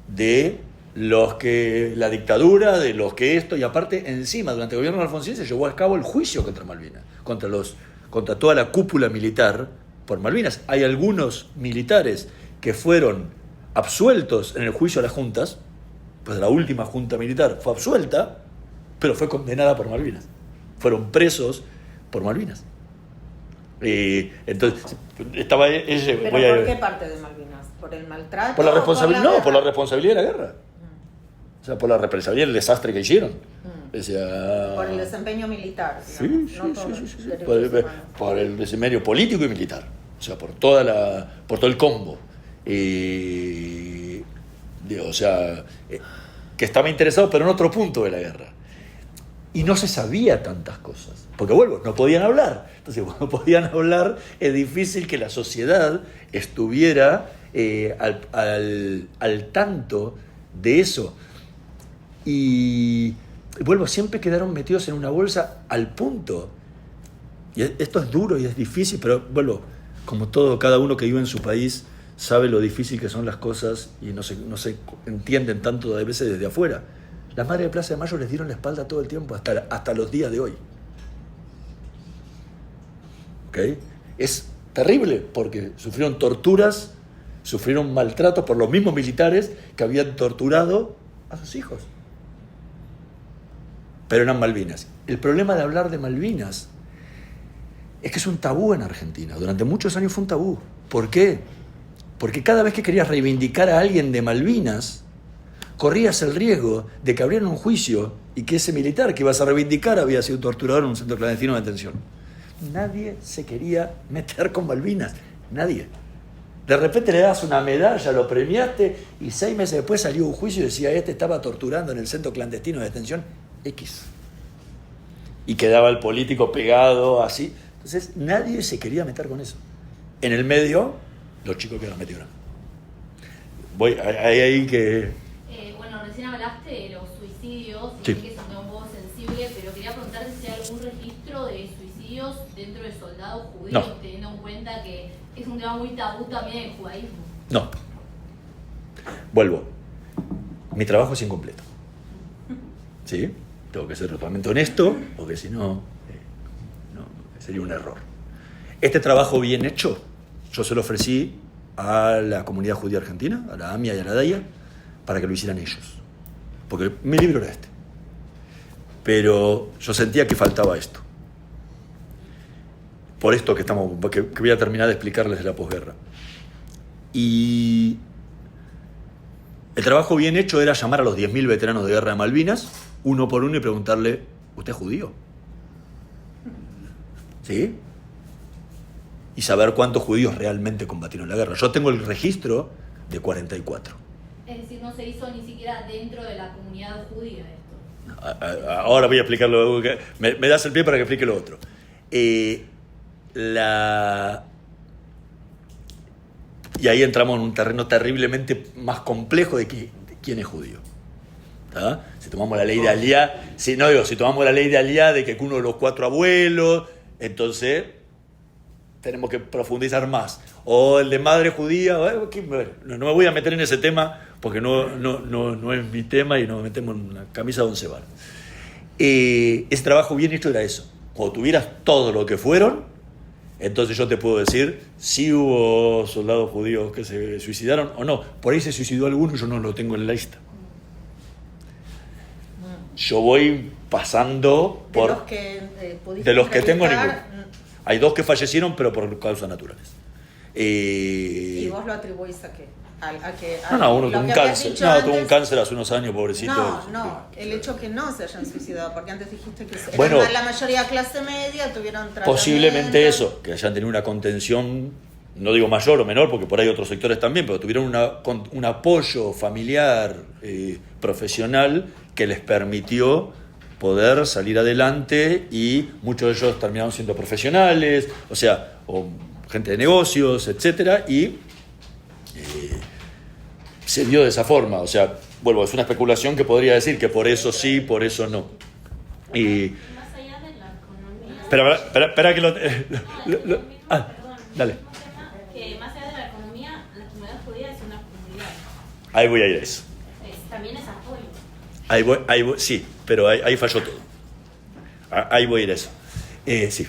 de los que la dictadura, de los que esto, y aparte, encima, durante el gobierno de Alfonsín se llevó a cabo el juicio contra Malvinas, contra toda la cúpula militar por Malvinas. Hay algunos militares que fueron absueltos en el juicio a las juntas, pues la última junta militar fue absuelta, pero fue condenada por Malvinas. Fueron presos por Malvinas. Entonces, estaba ese. ¿Pero por qué parte de Malvinas? ¿Por el maltrato? Por la responsabilidad, guerra? por la responsabilidad de la guerra. O sea, por la responsabilidad del desastre que hicieron. O sea, Por el desempeño militar. Sí, digamos, sí. Por el desempeño político y militar. O sea, por todo el combo. O sea, que estaba interesado, pero en otro punto de la guerra. Y no se sabía tantas cosas. Porque, vuelvo, no podían hablar. Entonces, cuando podían hablar, es difícil que la sociedad estuviera al tanto de eso. Y, vuelvo, siempre quedaron metidos en una bolsa al punto. Y esto es duro y es difícil, pero, vuelvo, como todo, cada uno que vive en su país sabe lo difícil que son las cosas y no se entienden tanto a veces desde afuera. Las madres de Plaza de Mayo les dieron la espalda todo el tiempo, hasta los días de hoy. ¿Okay? Es terrible porque sufrieron torturas, sufrieron maltratos por los mismos militares que habían torturado a sus hijos. Pero eran Malvinas. El problema de hablar de Malvinas es que es un tabú en Argentina. Durante muchos años fue un tabú. ¿Por qué? Porque cada vez que querías reivindicar a alguien de Malvinas, corrías el riesgo de que abrieran un juicio y que ese militar que ibas a reivindicar había sido torturador en un centro clandestino de detención. Nadie se quería meter con Malvinas, nadie. De repente le das una medalla, lo premiaste y 6 meses después salió un juicio y decía, este estaba torturando en el centro clandestino de detención X. Y quedaba el político pegado así. Entonces nadie se quería meter con eso. En el medio, los chicos que los metieron. Hay ahí que... Bueno, recién hablaste de los suicidios, Sí. y que es un tema un poco sensible, pero quería preguntarte si hay algún registro de suicidios dentro de soldados judíos, No. teniendo en cuenta que es un tema muy tabú también en el judaísmo. No. Vuelvo. Mi trabajo es incompleto. ¿Sí? Tengo que ser totalmente honesto, porque si no, sería un error. Este trabajo bien hecho, yo se lo ofrecí a la comunidad judía argentina, a la AMIA y a la DAIA, para que lo hicieran ellos. Porque mi libro era este. Pero yo sentía que faltaba esto. Por esto que voy a terminar de explicarles de la posguerra. Y el trabajo bien hecho era llamar a los 10.000 veteranos de guerra de Malvinas, uno por uno, y preguntarle, ¿usted es judío? ¿Sí? Y saber cuántos judíos realmente combatieron la guerra. Yo tengo el registro de 44. Es decir, no se hizo ni siquiera dentro de la comunidad judía esto. Ahora voy a explicarlo. Me das el pie para que explique lo otro. Y ahí entramos en un terreno terriblemente más complejo de quién es judío. ¿Tá? Si tomamos la ley de Aliá, si tomamos la ley de Aliá de que uno de los 4 abuelos, entonces tenemos que profundizar más. O el de madre judía, no me voy a meter en ese tema porque no es mi tema y nos metemos en una camisa de 11 varas. Ese trabajo bien hecho era eso. Cuando tuvieras todo lo que fueron, entonces yo te puedo decir si hubo soldados judíos que se suicidaron o no. Por ahí se suicidó alguno y yo no lo tengo en la lista. Yo voy pasando por... De los que tengo entrevistar, ninguno. Hay 2 que fallecieron, pero por causas naturales. ¿Y vos lo atribuís a qué? Uno tuvo un cáncer. Tuvo un cáncer hace unos años, pobrecito. No, el hecho que no se hayan suicidado, porque antes dijiste que Bueno, la mayoría clase media, tuvieron tratamiento. Posiblemente eso, que hayan tenido una contención, no digo mayor o menor, porque por ahí otros sectores también, pero tuvieron un apoyo familiar, profesional, que les permitió poder salir adelante, y muchos de ellos terminaron siendo profesionales, o gente de negocios, etcétera, y se dio de esa forma. Es una especulación que podría decir que por eso sí, por eso no. Y Más allá de la economía... espera que dale. Que más allá de la economía, la comunidad judía es una comunidad. Ahí voy a ir a eso. También es apoyo. Ahí voy, sí, pero ahí falló todo. Ahí voy a ir a eso. Sí.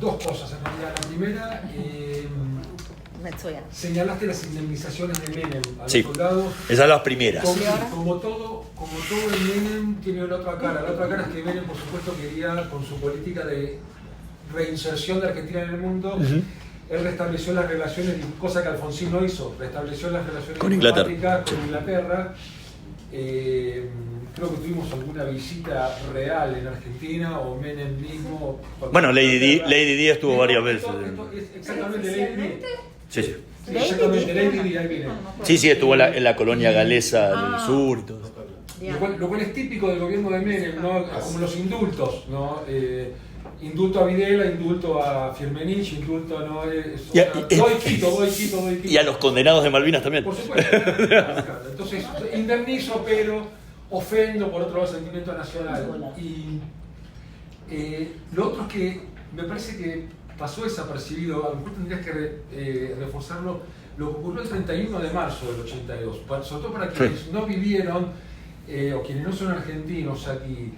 2 cosas en realidad. La primera, Metsuya. señalaste las indemnizaciones de Menem a los Sí. soldados. Esas son las primeras. Como todo el Menem tiene la otra cara. La otra cara es que Menem, por supuesto, quería, con su política de reinserción de Argentina en el mundo, él restableció las relaciones, cosa que Alfonsín no hizo, restableció las relaciones Con Inglaterra. diplomáticas con Inglaterra. Creo que tuvimos alguna visita real en Argentina, o Menem mismo. Bueno, Lady Di estuvo varias veces. Esto es exactamente Lady Di. Sí. Exactamente, Lady Di, ahí viene. Sí, estuvo en la colonia galesa del sur y todo. Lo cual es típico del gobierno de Menem, ¿no? Como los indultos, ¿no? Indulto a Videla, indulto a Firmenich, indulto, ¿no? Doy quito. Y a los condenados de Malvinas también. Por supuesto. Entonces, indemnizo, pero ofendo, por otro lado, el sentimiento nacional. Y lo otro es que me parece que pasó desapercibido, a lo mejor tendrías que reforzarlo, lo que ocurrió el 31 de marzo del 82, sobre todo para quienes no vivieron o quienes no son argentinos aquí.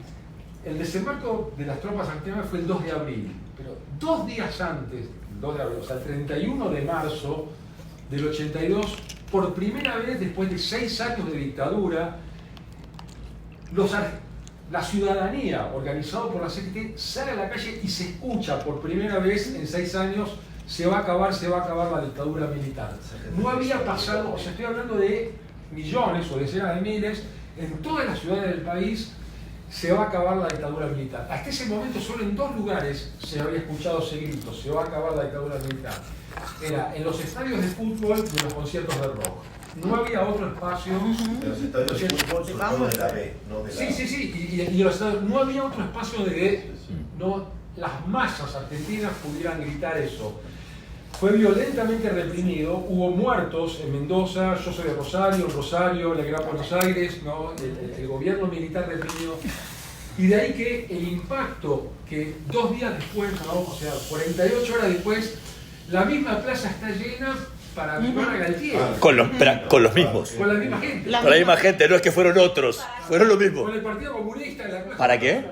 El desembarco de las tropas argentinas fue el 2 de abril, pero 2 días antes, el 2 de abril, o sea, el 31 de marzo del 82, por primera vez después de 6 años de dictadura, la ciudadanía, organizada por la CGT, sale a la calle y se escucha por primera vez en 6 años se va a acabar la dictadura militar. No había pasado, o sea, estoy hablando de millones o decenas de miles, en todas las ciudades del país se va a acabar la dictadura militar. Hasta ese momento solo en 2 lugares se había escuchado ese grito, se va a acabar la dictadura militar. Era en los estadios de fútbol y en los conciertos de rock. No había otro espacio. En los estadios de fútbol, sobre todo de la B, no de la A. Sí, y en los estadios no había otro espacio donde no, las masas argentinas pudieran gritar eso. Fue violentamente reprimido, hubo muertos en Mendoza, yo soy de Rosario, la Gran Buenos Aires, ¿no? El gobierno militar reprimió. Y de ahí que el impacto que 2 días después, ¿no? O sea, 48 horas después, la misma plaza está llena para vibrar a Galtieri. Con los mismos. Con la misma gente. Con la misma gente, no es que fueron otros, fueron los mismos. Con el Partido Comunista en la plaza. ¿Para qué?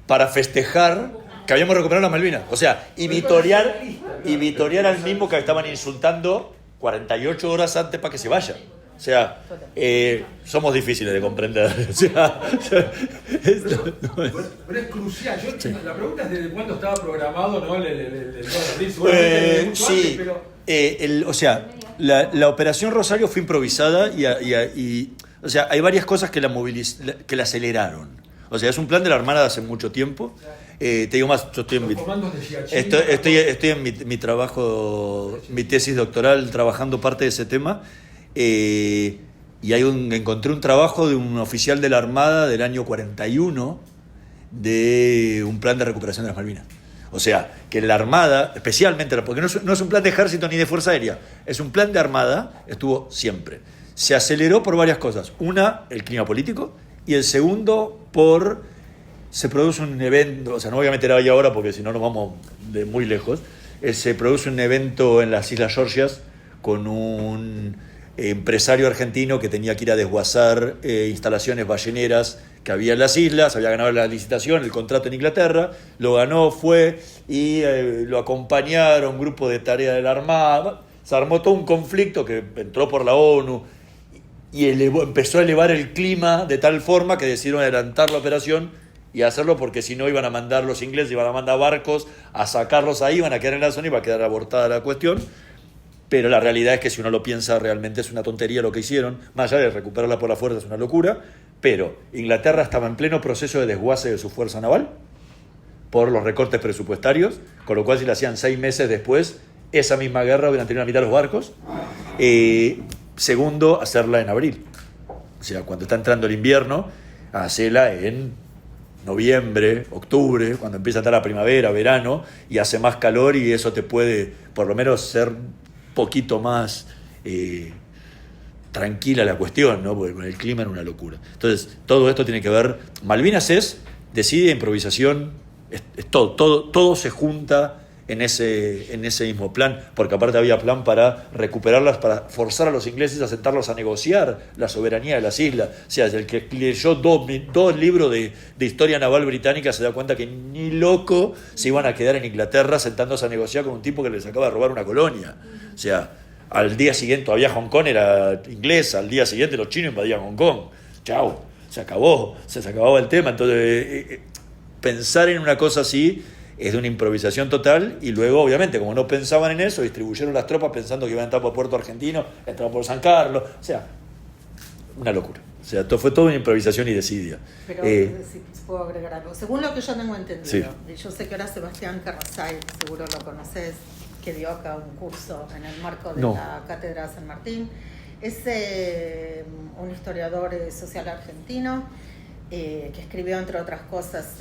Para festejar que habíamos recuperado las Malvinas. O sea, y vitorear al mismo que estaban insultando 48 horas antes para que se vaya. O sea, somos difíciles de comprender. O sea, pero es crucial. La pregunta es desde cuándo estaba programado, ¿no? Sí, o sea, la Operación Rosario fue improvisada y o sea, hay varias cosas que la aceleraron. O sea, es un plan de la Armada de hace mucho tiempo. Te digo más, yo estoy en mi trabajo, mi tesis doctoral, trabajando parte de ese tema. Y encontré un trabajo de un oficial de la Armada del año 41 de un plan de recuperación de las Malvinas. O sea, que la Armada, especialmente, porque no es un plan de ejército ni de fuerza aérea, es un plan de Armada, estuvo siempre. Se aceleró por varias cosas. Una, el clima político, y el segundo, se produce un evento, o sea, no voy a meter ahí ahora porque si no nos vamos de muy lejos, se produce un evento en las Islas Georgias con un empresario argentino que tenía que ir a desguazar instalaciones balleneras que había en las islas, había ganado la licitación, el contrato en Inglaterra, lo ganó, fue y lo acompañaron, grupo de tarea de la Armada, se armó todo un conflicto que entró por la ONU y empezó a elevar el clima de tal forma que decidieron adelantar la operación y hacerlo porque si no iban a mandar los ingleses, iban a mandar barcos a sacarlos ahí, iban a quedar en la zona y iba a quedar abortada la cuestión. Pero la realidad es que si uno lo piensa realmente es una tontería lo que hicieron, más allá de recuperarla por la fuerza es una locura, pero Inglaterra estaba en pleno proceso de desguace de su fuerza naval por los recortes presupuestarios, con lo cual si la hacían 6 meses después, esa misma guerra hubieran tenido la mitad de los barcos. Segundo, hacerla en abril, o sea, cuando está entrando el invierno, hacerla en noviembre, octubre, cuando empieza a estar la primavera, verano, y hace más calor y eso te puede, por lo menos, ser un poquito más tranquila la cuestión, ¿no? Porque con el clima era una locura. Entonces, todo esto tiene que ver, Malvinas decide improvisación, es todo se junta en ese mismo plan, porque aparte había plan para recuperarlas, para forzar a los ingleses a sentarlos a negociar la soberanía de las islas. O sea, el que leyó dos libros de historia naval británica se da cuenta que ni loco se iban a quedar en Inglaterra sentándose a negociar con un tipo que les acaba de robar una colonia. O sea, al día siguiente todavía Hong Kong era inglesa, al día siguiente los chinos invadían Hong Kong. Chao, se acababa el tema. Entonces, pensar en una cosa así es de una improvisación total, y luego, obviamente, como no pensaban en eso, distribuyeron las tropas pensando que iban a entrar por Puerto Argentino, entraron por San Carlos, o sea, una locura. O sea, fue todo una improvisación y desidia. Pero si puedo agregar algo. Según lo que yo tengo entendido, sí. Yo sé que ahora Sebastián Carrasay, seguro lo conoces, que dio acá un curso en el marco de la Cátedra San Martín, es un historiador social argentino, que escribió, entre otras cosas,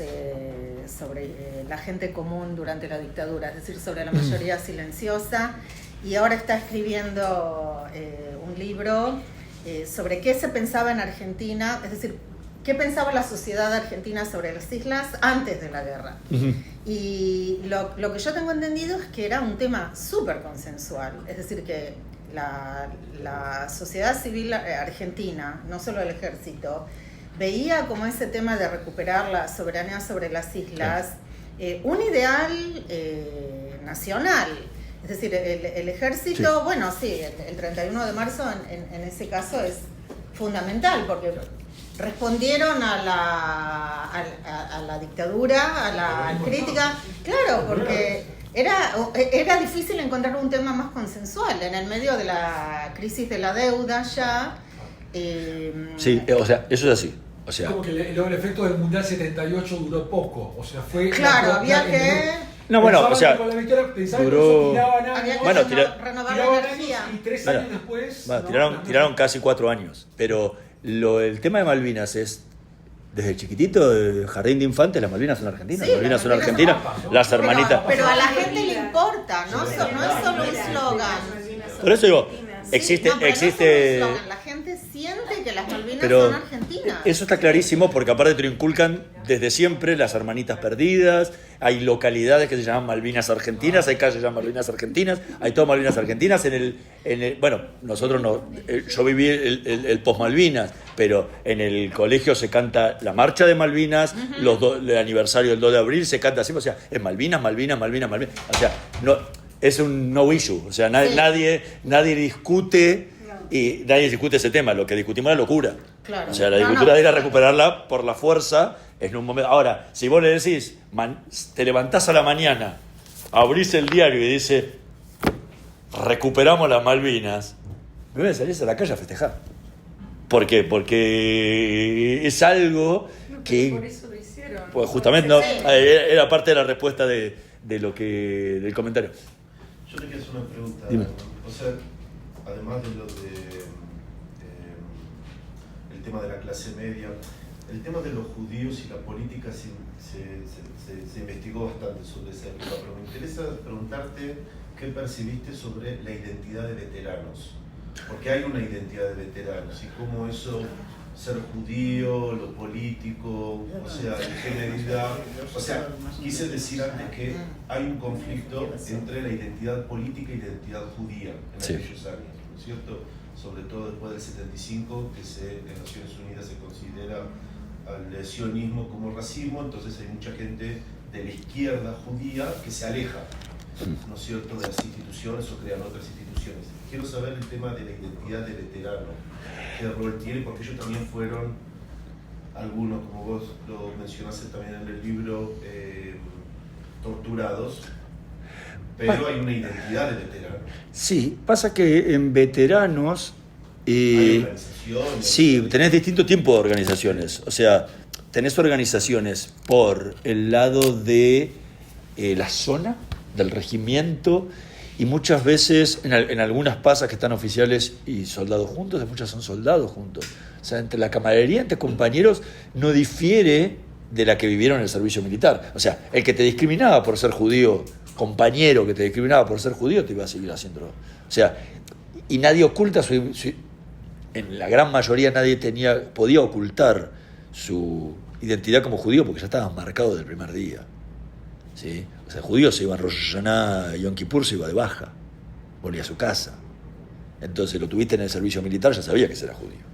sobre la gente común durante la dictadura, es decir, sobre la mayoría silenciosa, y ahora está escribiendo un libro sobre qué se pensaba en Argentina, es decir, qué pensaba la sociedad argentina sobre las islas antes de la guerra. Uh-huh. Y lo que yo tengo entendido es que era un tema súper consensual, es decir, que la sociedad civil argentina, no solo el ejército, veía como ese tema de recuperar la soberanía sobre las islas un ideal nacional. Es decir, el ejército, sí. Bueno, sí, el 31 de marzo en ese caso es fundamental, porque respondieron a la dictadura, a la crítica, claro, porque era difícil encontrar un tema más consensual en el medio de la crisis de la deuda ya. Sí, o sea, eso es así. O sea, como que el efecto del Mundial 78 duró poco, o sea, fue... Claro, había que... No, bueno, o sea, con la victoria pensaban duró... que no se tiraban años, Había que Bueno, renovar la tiraban energía. años y 3 Bueno, años después... bueno, tiraron casi 4 años. Pero el tema de Malvinas es, desde chiquitito, el jardín de infantes, las Malvinas son argentinas, Sí, las Malvinas son las Malvinas argentinas, son- las hermanitas... Pero a la gente le importa, no es solo un eslogan. Por eso digo, existe... No, pero no es solo un eslogan, la gente siente que las Malvinas Pero son argentinas. eso está clarísimo porque aparte te lo inculcan desde siempre las hermanitas perdidas, hay localidades que se llaman Malvinas Argentinas, hay calles que se llaman Malvinas Argentinas, hay todas Malvinas Argentinas bueno, nosotros no, yo viví el post-Malvinas, pero en el colegio se canta la marcha de Malvinas, el aniversario del 2 de abril se canta siempre, o sea, es Malvinas, o sea, no, es un no issue, o sea, nadie discute. Y nadie discute ese tema, lo que discutimos es la locura. Claro. O sea, la discultura de ir a recuperarla por la fuerza en un momento. Ahora, si vos le decís, te levantás a la mañana, abrís el diario y dice, recuperamos las Malvinas, me salís a la calle a festejar. ¿Por qué? Porque es algo que... Por eso lo hicieron. Pues justamente no, era parte de la respuesta del comentario. Yo te quiero hacer una pregunta. Dime. O sea, además de lo de el tema de la clase media, el tema de los judíos y la política se investigó bastante sobre esa época, pero me interesa preguntarte qué percibiste sobre la identidad de veteranos, porque hay una identidad de veteranos y cómo eso, ser judío, lo político, o sea, en qué medida, o sea, quise decir antes que hay un conflicto entre la identidad política y la identidad judía en aquellos años, ¿no es cierto? Sobre todo después del 75, que en Naciones Unidas se considera al sionismo como racismo, entonces hay mucha gente de la izquierda judía que se aleja, ¿no es cierto?, de las instituciones o crean otras instituciones. Quiero saber el tema de la identidad de veterano, qué rol tiene, porque ellos también fueron algunos, como vos lo mencionaste también en el libro, torturados, pero hay una identidad de veterano. Sí, pasa que en veteranos... Hay organizaciones. Sí, tenés distinto tipo de organizaciones. O sea, tenés organizaciones por el lado de la zona, del regimiento, y muchas veces, en algunas pasas que están oficiales y soldados juntos, en muchas son soldados juntos. O sea, entre la camaradería, entre compañeros, no difiere de la que vivieron en el servicio militar. O sea, el que te discriminaba por ser judío, compañero que te discriminaba por ser judío, te iba a seguir haciéndolo. O sea, y nadie oculta en la gran mayoría nadie podía ocultar su identidad como judío porque ya estaban marcados del primer día. ¿Sí? O sea, el judío se iba a Rosh Hashanah, Yom Kippur se iba de baja, volvía a su casa. Entonces lo tuviste en el servicio militar, ya sabía que era judío.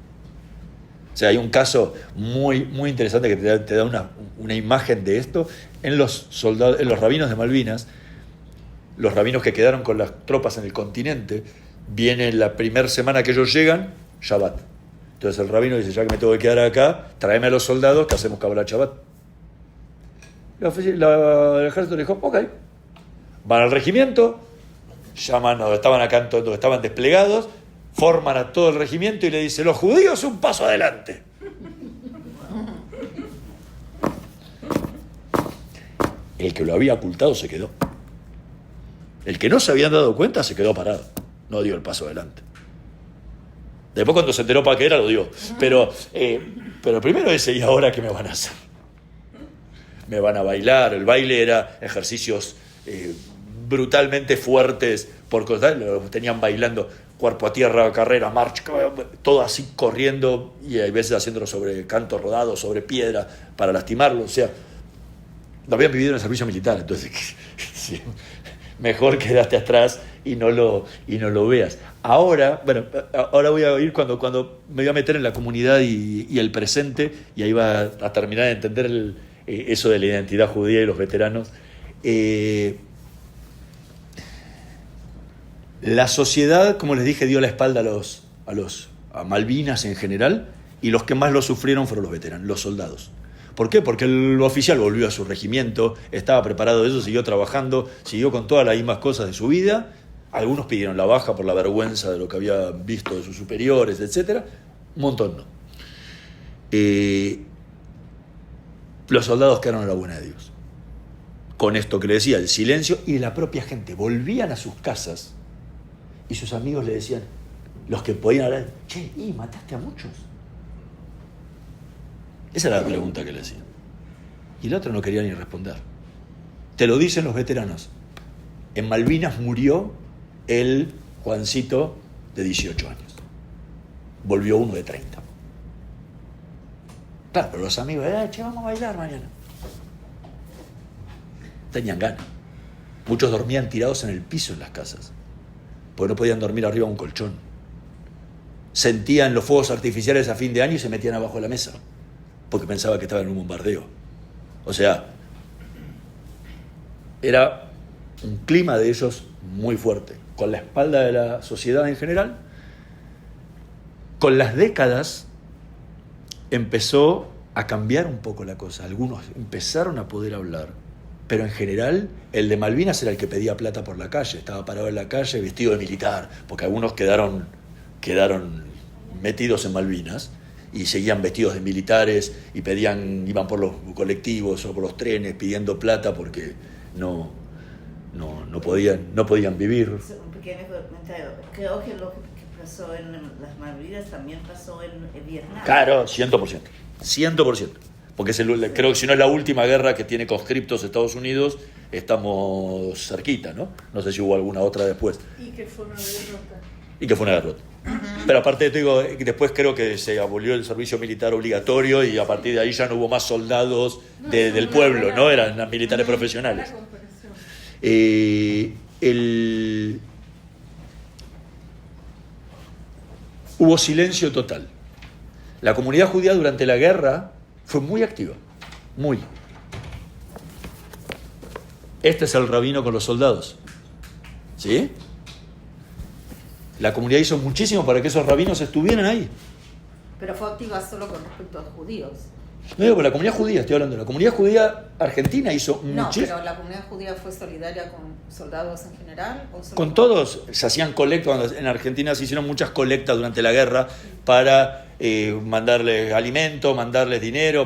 O sea, hay un caso muy, muy interesante que te da una imagen de esto en los rabinos de Malvinas. Los rabinos que quedaron con las tropas en el continente, viene la primera semana que ellos llegan, Shabbat. Entonces el rabino dice, ya que me tengo que quedar acá, tráeme a los soldados que hacemos Kabbalat Shabbat. El ejército le dijo, ok. Van al regimiento, llaman donde estaban acá, donde estaban desplegados, forman a todo el regimiento y le dice, los judíos un paso adelante. El que lo había ocultado se quedó. El que no se habían dado cuenta se quedó parado. No dio el paso adelante. Después cuando se enteró para qué era, lo dio. Pero primero ese, ¿y ahora qué me van a hacer? Me van a bailar. El baile era ejercicios brutalmente fuertes. Los tenían bailando cuerpo a tierra, carrera, marcha, todo así corriendo y hay veces haciéndolo sobre canto rodado, sobre piedra para lastimarlo. O sea, lo habían vivido en el servicio militar. Entonces, sí, mejor quedaste atrás y no lo veas. Ahora voy a ir cuando me voy a meter en la comunidad y el presente, y ahí va a terminar de entender eso de la identidad judía y los veteranos. La sociedad, como les dije, dio la espalda a Malvinas en general, y los que más lo sufrieron fueron los veteranos, los soldados. ¿Por qué? Porque el oficial volvió a su regimiento, estaba preparado de eso, siguió trabajando, siguió con todas las mismas cosas de su vida. Algunos pidieron la baja por la vergüenza de lo que había visto de sus superiores, etc. Un montón no. Los soldados quedaron a la buena de Dios. Con esto que le decía, el silencio, y la propia gente. Volvían a sus casas y sus amigos le decían, los que podían hablar, che, ¿y mataste a muchos? Esa era la pregunta que le hacían. Y el otro no quería ni responder. Te lo dicen los veteranos. En Malvinas murió el Juancito de 18 años. Volvió uno de 30. Claro, pero los amigos, che, vamos a bailar mañana. Tenían ganas. Muchos dormían tirados en el piso en las casas, porque no podían dormir arriba de un colchón. Sentían los fuegos artificiales a fin de año y se metían abajo de la mesa, porque pensaban que estaban en un bombardeo. O sea, era un clima de ellos muy fuerte, con la espalda de la sociedad en general. Con las décadas empezó a cambiar un poco la cosa. Algunos empezaron a poder hablar, pero en general el de Malvinas era el que pedía plata por la calle, estaba parado en la calle vestido de militar, porque algunos quedaron metidos en Malvinas y seguían vestidos de militares y iban por los colectivos o por los trenes pidiendo plata porque no podían vivir. Un pequeño comentario. Creo que lo que pasó en las Malvinas también pasó en Vietnam. Claro, 100%. 100%. Porque creo que si no es la última guerra que tiene conscriptos Estados Unidos, estamos cerquita, ¿no? No sé si hubo alguna otra después. Y que fue una derrota. Uh-huh. Pero aparte te digo, después creo que se abolió el servicio militar obligatorio y a partir de ahí ya no hubo más soldados del pueblo, ¿no? Eran militares profesionales. Hubo silencio total. La comunidad judía durante la guerra fue muy activa, muy. Este es el rabino con los soldados, ¿sí? La comunidad hizo muchísimo para que esos rabinos estuvieran ahí. Pero fue activa solo con respecto a los judíos. No digo, pero la comunidad judía, estoy hablando. La comunidad judía argentina hizo No, muchísimo. pero la comunidad judía fue solidaria con soldados en general. ¿O solo Con todos se hacían colectas. En Argentina se hicieron muchas colectas durante la guerra para mandarles alimento, mandarles dinero,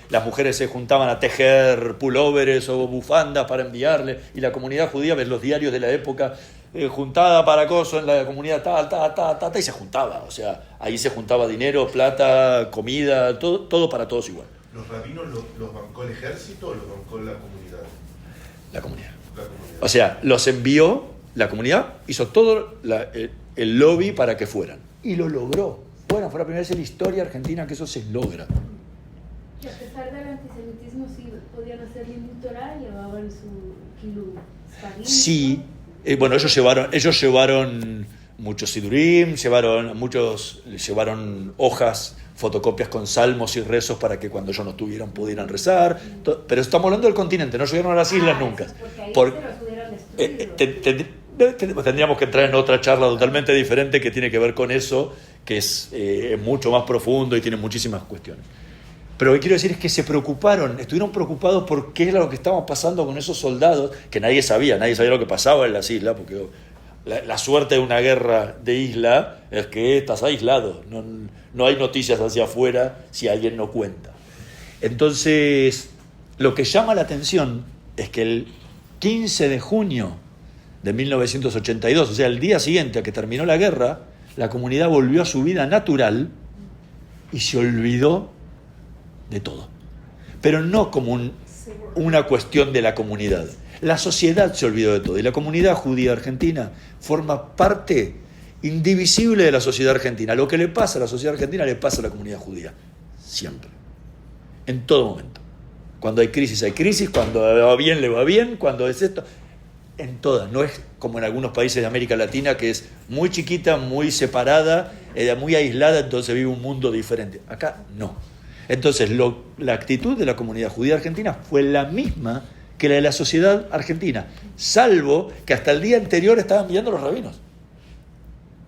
las mujeres se juntaban a tejer pulóveres o bufandas para enviarle, y la comunidad judía, ves los diarios de la época, juntada para coso en la comunidad tal, y se juntaba, o sea, ahí se juntaba dinero, plata, comida, todo para todos igual. ¿Los rabinos los bancó el ejército o los bancó la comunidad? La comunidad. La comunidad. O sea, los envió, la comunidad hizo todo el lobby para que fueran, y lo logró. Bueno, fue la primera vez en la historia argentina que eso se logra. Y a pesar del antisemitismo, sí podían hacer Limud Torah y llevaban su kilo. Sí, bueno, ellos llevaron muchos sidurim, llevaron hojas, fotocopias con salmos y rezos para que cuando ellos no estuvieran pudieran rezar. Pero estamos hablando del continente, no llegaron a las islas nunca. Porque ahí se los hubieran destruido. Tendríamos que entrar en otra charla totalmente diferente que tiene que ver con eso, que es mucho más profundo y tiene muchísimas cuestiones. Pero lo que quiero decir es que estuvieron preocupados por qué era lo que estaba pasando con esos soldados, que nadie sabía lo que pasaba en las islas, porque la suerte de una guerra de isla es que estás aislado, no hay noticias hacia afuera si alguien no cuenta. Entonces, lo que llama la atención es que el 15 de junio de 1982, o sea, el día siguiente a que terminó la guerra, la comunidad volvió a su vida natural y se olvidó de todo. Pero no como una cuestión de la comunidad. La sociedad se olvidó de todo. Y la comunidad judía argentina forma parte indivisible de la sociedad argentina. Lo que le pasa a la sociedad argentina le pasa a la comunidad judía. Siempre. En todo momento. Cuando hay crisis, cuando va bien, le va bien, cuando es esto. En todas, no es como en algunos países de América Latina, que es muy chiquita, muy separada, muy aislada, entonces vive un mundo diferente. Acá no. Entonces la actitud de la comunidad judía argentina fue la misma que la de la sociedad argentina, salvo que hasta el día anterior estaban mirando los rabinos.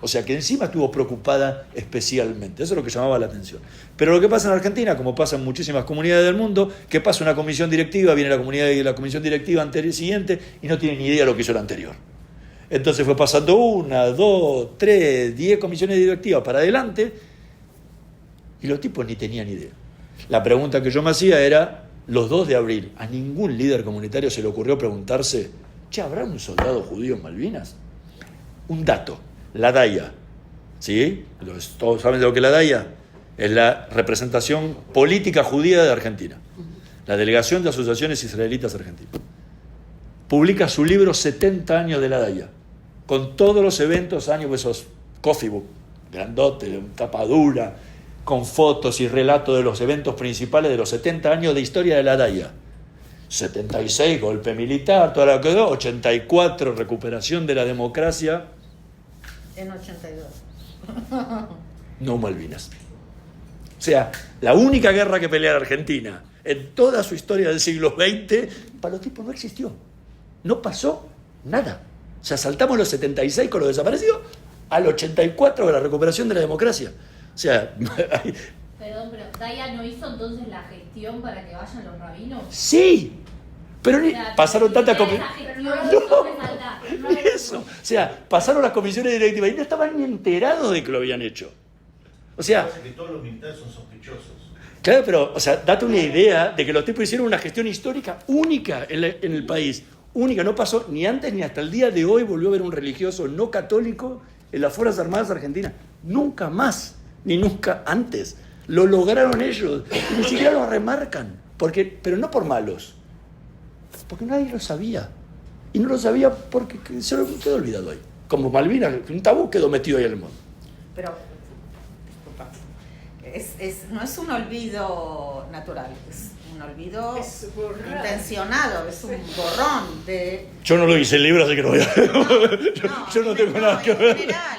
O sea que encima estuvo preocupada especialmente. Eso es lo que llamaba la atención. Pero lo que pasa en Argentina, como pasa en muchísimas comunidades del mundo, que pasa una comisión directiva, viene la comisión directiva siguiente y no tiene ni idea de lo que hizo la anterior. Entonces fue pasando 1, 2, 3, 10 comisiones directivas para adelante y los tipos ni tenían idea. La pregunta que yo me hacía era, los 2 de abril, a ningún líder comunitario se le ocurrió preguntarse, che, ¿habrá un soldado judío en Malvinas? Un dato. La DAIA, ¿sí? Todos saben de lo que es la DAIA. Es la representación política judía de Argentina. La Delegación de Asociaciones Israelitas Argentinas. Publica su libro 70 años de la DAIA, con todos los eventos, años, esos coffee book, grandote, de tapa dura, con fotos y relatos de los eventos principales de los 70 años de historia de la DAIA. 76, golpe militar, toda la que quedó, 84, recuperación de la democracia. En 82. No Malvinas. O sea, la única guerra que pelea la Argentina en toda su historia del siglo XX, para los tipos no existió. No pasó nada. O sea, saltamos los 76 con los desaparecidos al 84 de la recuperación de la democracia. O sea, Perdón, pero ¿DAIA no hizo entonces la gestión para que vayan los rabinos? sí, pero O sea, pasaron tantas esa comisiones. gestión No, no resalta. eso. O sea, pasaron las comisiones directivas y no estaban ni enterados de que lo habían hecho. O sea, Parece que todos los militares son sospechosos. claro, pero, o sea, date una idea de que los tipos hicieron una gestión histórica única en el país. Única, no pasó ni antes ni hasta el día de hoy volvió a haber un religioso no católico en las Fuerzas Armadas Argentinas. Nunca más, ni nunca antes. Lo lograron ellos, y ni siquiera lo remarcan. Pero no por malos, porque nadie lo sabía. Y no lo sabía porque se lo quedó olvidado ahí. Como Malvinas, un tabú quedó metido ahí en el mundo. Pero, disculpa, no es un olvido natural, es un olvido Es borrado. intencionado, es un borrón de... Yo no lo hice el libro, así que no voy a... yo no tengo nada que en ver. general,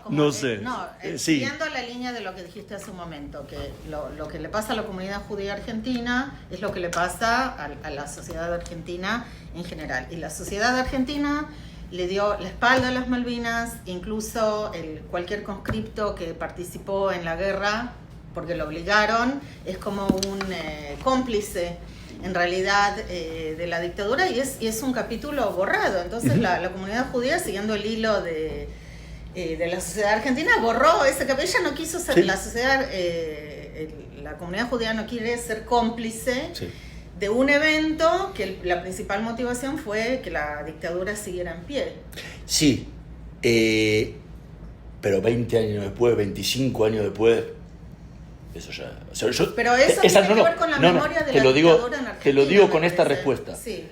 No sé. Sí. Siguiendo la línea de lo que dijiste hace un momento, que lo que le pasa a la comunidad judía argentina es lo que le pasa a la sociedad argentina en general. Y la sociedad argentina le dio la espalda a las Malvinas, incluso cualquier conscripto que participó en la guerra, porque lo obligaron, es como un cómplice en realidad de la dictadura y es un capítulo borrado. Entonces la comunidad judía, siguiendo el hilo de la sociedad argentina, borró ese capítulo. Ella no quiso ser, Sí. la sociedad, la comunidad judía no quiere ser cómplice Sí. de un evento que la principal motivación fue que la dictadura siguiera en pie. Sí, pero 20 años después, 25 años después, eso ya... O sea, Pero eso tiene que ver con la memoria de la dictadura en Argentina. Te lo digo con me esta parece. respuesta. Sí.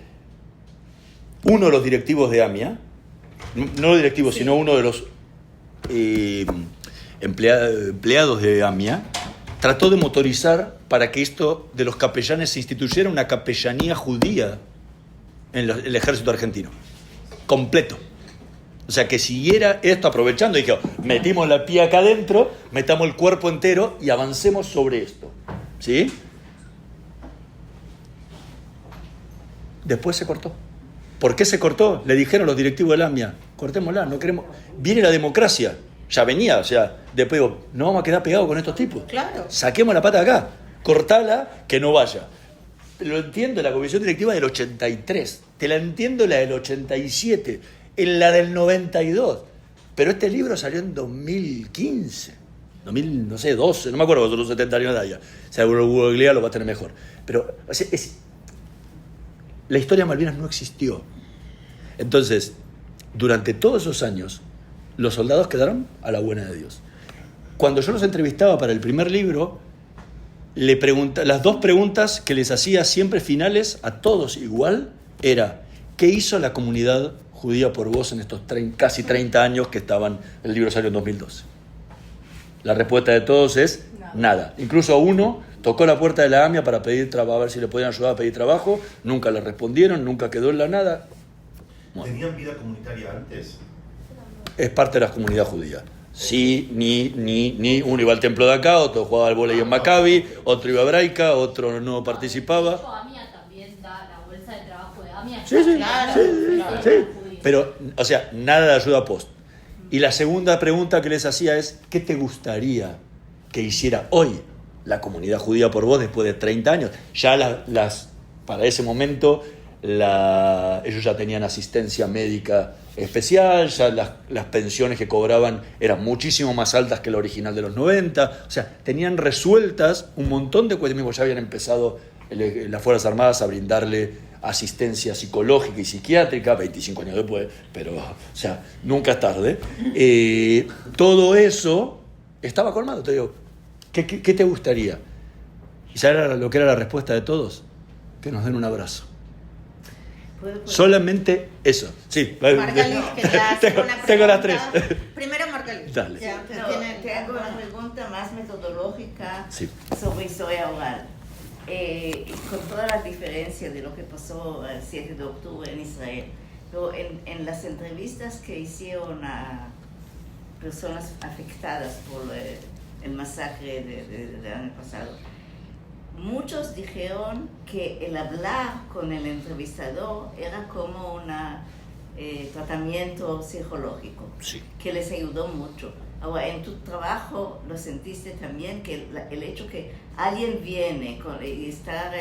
Uno de los directivos de AMIA, no directivos, Sí. sino uno de los empleados de AMIA, trató de motorizar para que esto de los capellanes se instituyera una capellanía judía en el ejército argentino. Completo. O sea, que siguiera esto aprovechando y dijo, metimos la pie acá adentro, metamos el cuerpo entero y avancemos sobre esto. ¿Sí? Después se cortó. ¿Por qué se cortó? Le dijeron los directivos del AMIA, cortémosla, no queremos... Viene la democracia, ya venía, o sea, después digo, no vamos a quedar pegados con estos tipos. Claro. Saquemos la pata de acá, cortala, que no vaya. Lo entiendo la comisión directiva del 83, te la entiendo la del 87, en la del 92, pero este libro salió en 2015, 2012, no me acuerdo, son los 70 años de allá. O sea, Google lo va a tener mejor. Pero o sea, la historia de Malvinas no existió. Entonces, durante todos esos años, los soldados quedaron a la buena de Dios. Cuando yo los entrevistaba para el primer libro, las dos preguntas que les hacía siempre finales a todos igual era, ¿qué hizo la comunidad judía por vos en estos casi 30 años que estaban? El libro salió en 2012. La respuesta de todos es nada. Incluso uno tocó la puerta de la AMIA para pedir trabajo, a ver si le podían ayudar a pedir trabajo, nunca le respondieron, nunca quedó en la nada. Bueno, ¿Tenían vida comunitaria antes? es parte de la comunidad judía. Sí, ni uno iba al templo de acá, otro jugaba al vóley en Maccabi, otro iba a Hebraica, otro no De participaba. hecho, AMIA también da la bolsa de trabajo de AMIA. Sí, sí, Claro, sí, claro. sí. Pero, o sea, nada de ayuda post. Y la segunda pregunta que les hacía es, ¿qué te gustaría que hiciera hoy la comunidad judía por vos después de 30 años? Ya para ese momento ellos ya tenían asistencia médica especial, ya las pensiones que cobraban eran muchísimo más altas que la original de los 90, o sea, tenían resueltas un montón de cuestiones, ya habían empezado las Fuerzas Armadas a brindarle asistencia psicológica y psiquiátrica, 25 años después, pero, o sea, nunca es tarde. Todo eso estaba colmado. Te digo, ¿qué te gustaría? ¿Y sabes lo que era la respuesta de todos? Que nos den un abrazo. Solamente eso. Sí. Margalit, quería hacer una pregunta. Tengo las tres. Primero Margalit. Dale. Te hago una pregunta más metodológica sobre historia oral. Con todas las diferencias de lo que pasó el 7 de octubre en Israel, pero en las entrevistas que hicieron a personas afectadas por el masacre del año pasado, muchos dijeron que el hablar con el entrevistador era como un tratamiento psicológico, que les ayudó mucho. Ahora, en tu trabajo lo sentiste también, que el hecho que alguien viene y estar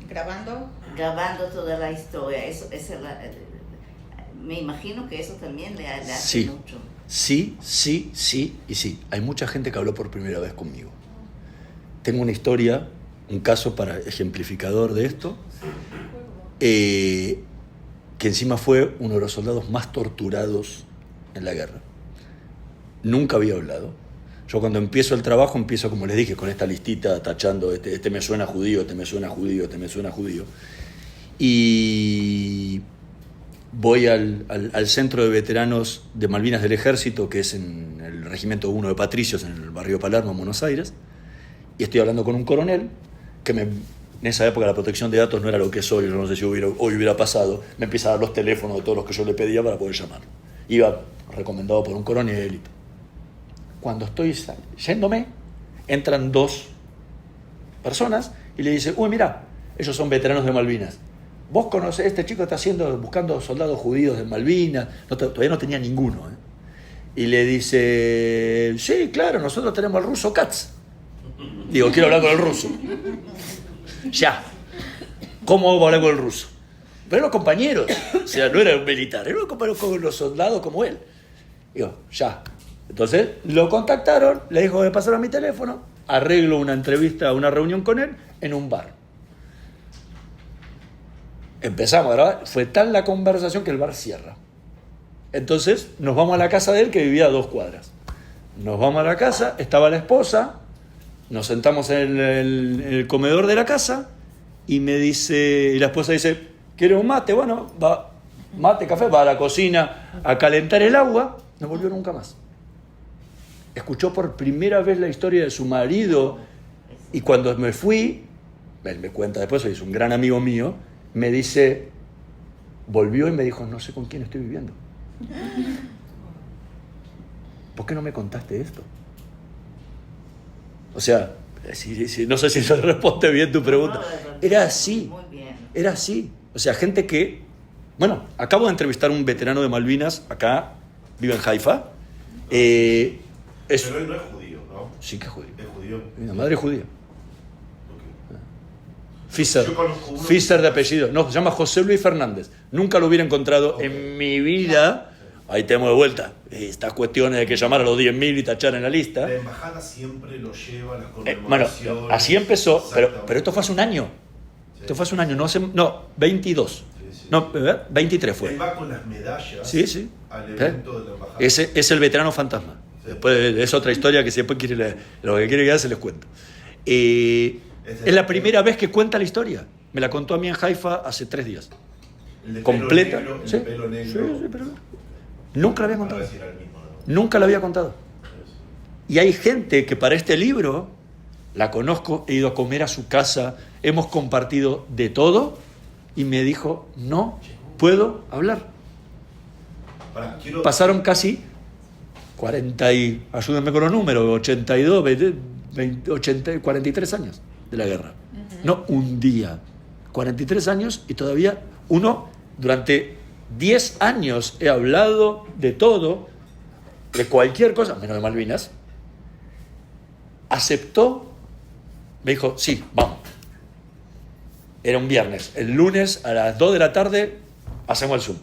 grabando toda la historia, me imagino que eso también le hace mucho. Sí y sí. Hay mucha gente que habló por primera vez conmigo. Tengo una historia, un caso ejemplificador de esto, que encima fue uno de los soldados más torturados en la guerra. Nunca había hablado. Yo cuando empiezo el trabajo, empiezo, como les dije, con esta listita tachando, este me suena judío, este me suena judío, este me suena judío. Y voy al centro de veteranos de Malvinas del Ejército, que es en el Regimiento 1 de Patricios, en el barrio Palermo, en Buenos Aires, y estoy hablando con un coronel que en esa época la protección de datos no era lo que es hoy, yo no sé si hoy hubiera pasado, me empieza a dar los teléfonos de todos los que yo le pedía para poder llamar. Iba recomendado por un coronel. Cuando estoy yéndome, entran dos personas y le dicen, uy, mira, ellos son veteranos de Malvinas. ¿Vos conocés? Este chico está buscando soldados judíos de Malvinas. Todavía no tenía ninguno. Y le dice, sí, claro, nosotros tenemos al ruso Katz. Digo, quiero hablar con el ruso. Ya. ¿Cómo voy a hablar con el ruso? Pero eran compañeros, o sea, no era un militar, era un compañero con los soldados como él. Digo, ya. Entonces lo contactaron, le dijo que pasara mi teléfono, arreglo una entrevista, una reunión con él en un bar. Empezamos a grabar, fue tal la conversación que el bar cierra. Entonces nos vamos a la casa de él, que vivía a 2 cuadras. Nos vamos a la casa, estaba la esposa, nos sentamos en el comedor de la casa y la esposa dice, ¿quiere un mate? Bueno, va, mate, café, va a la cocina a calentar el agua. No volvió nunca más. Escuchó por primera vez la historia de su marido y cuando me fui, él me cuenta después, es un gran amigo mío, me dice, volvió y me dijo, no sé con quién estoy viviendo. ¿Por qué no me contaste esto? O sea, no sé si eso responde bien tu pregunta. Era así. Era así. O sea, gente que... Bueno, acabo de entrevistar a un veterano de Malvinas, acá, vive en Haifa. Pero él no es judío, ¿no? Sí que es judío. ¿Es judío? Mi madre es judía. Okay. Fischer de apellido. No, se llama José Luis Fernández. Nunca lo hubiera encontrado en mi vida. Ahí tenemos de vuelta estas cuestiones de que llamar a los 10.000 y tachar en la lista. La embajada siempre lo lleva a las conmemoraciones. Bueno, así empezó, pero esto fue hace un año. Sí. Esto fue hace un año, no, 22. Sí. No, 23 fue. Él va con las medallas al evento de la embajada. Ese es el veterano fantasma. Sí. Después es otra historia que si después lo que quiere que se les cuento. Es la primera vez que cuenta la historia. Me la contó a mí en Haifa hace 3 días. El de completa. Pelo negro, el pelo negro. Sí, pero nunca la había contado. Nunca la había contado. Y hay gente que para este libro la conozco, he ido a comer a su casa, hemos compartido de todo y me dijo, no puedo hablar. Pasaron casi 40 y, ayúdenme con los números, 82, 20, 80, 43 años de la guerra. No un día, 43 años y todavía uno durante 10 años he hablado de todo, de cualquier cosa, menos de Malvinas. Aceptó, me dijo, sí, vamos. Era un viernes. El lunes a las 2 de la tarde hacemos el Zoom.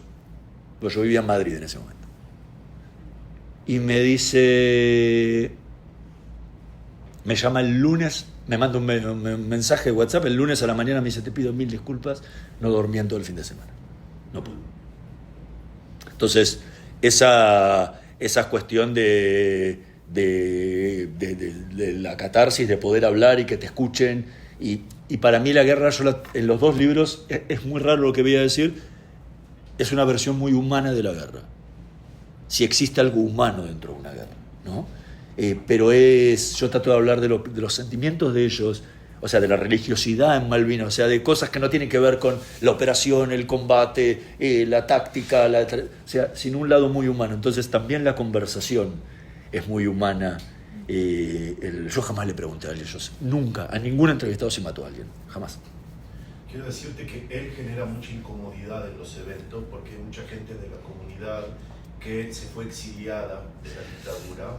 Pues yo vivía en Madrid en ese momento. Y me dice, me llama el lunes, me manda un mensaje de WhatsApp, el lunes a la mañana me dice, te pido 1000 disculpas, no dormí en todo el fin de semana. No puedo. Entonces, esa cuestión de la catarsis, de poder hablar y que te escuchen, y para mí la guerra, en los 2 libros, es muy raro lo que voy a decir, es una versión muy humana de la guerra. Si existe algo humano dentro de una guerra, ¿no? Pero yo trato de hablar de los sentimientos de ellos, o sea, de la religiosidad en Malvinas, o sea, de cosas que no tienen que ver con la operación, el combate, la táctica, o sea, sin un lado muy humano. Entonces también la conversación es muy humana. Yo jamás le pregunté a ellos, nunca, a ningún entrevistado si mató a alguien, jamás. Quiero decirte que él genera mucha incomodidad en los eventos porque hay mucha gente de la comunidad que se fue exiliada de la dictadura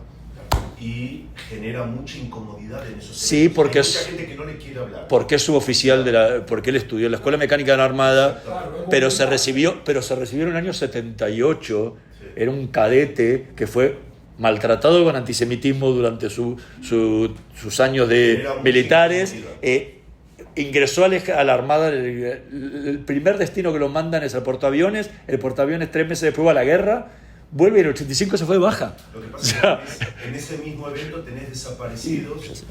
y genera mucha incomodidad en esos Sí, eventos. porque hay mucha gente que no le quiere hablar. Porque es suboficial porque él estudió en la Escuela Mecánica de la Armada, pero se recibió en el año 78, Sí. era un cadete que fue maltratado con antisemitismo durante sus años de militares. Ingresó a la Armada, el primer destino que lo mandan es al portaaviones, el portaaviones 3 meses después va a la guerra, vuelve y en el 85 se fue de baja. Lo que pasa es que en ese mismo evento tenés desaparecidos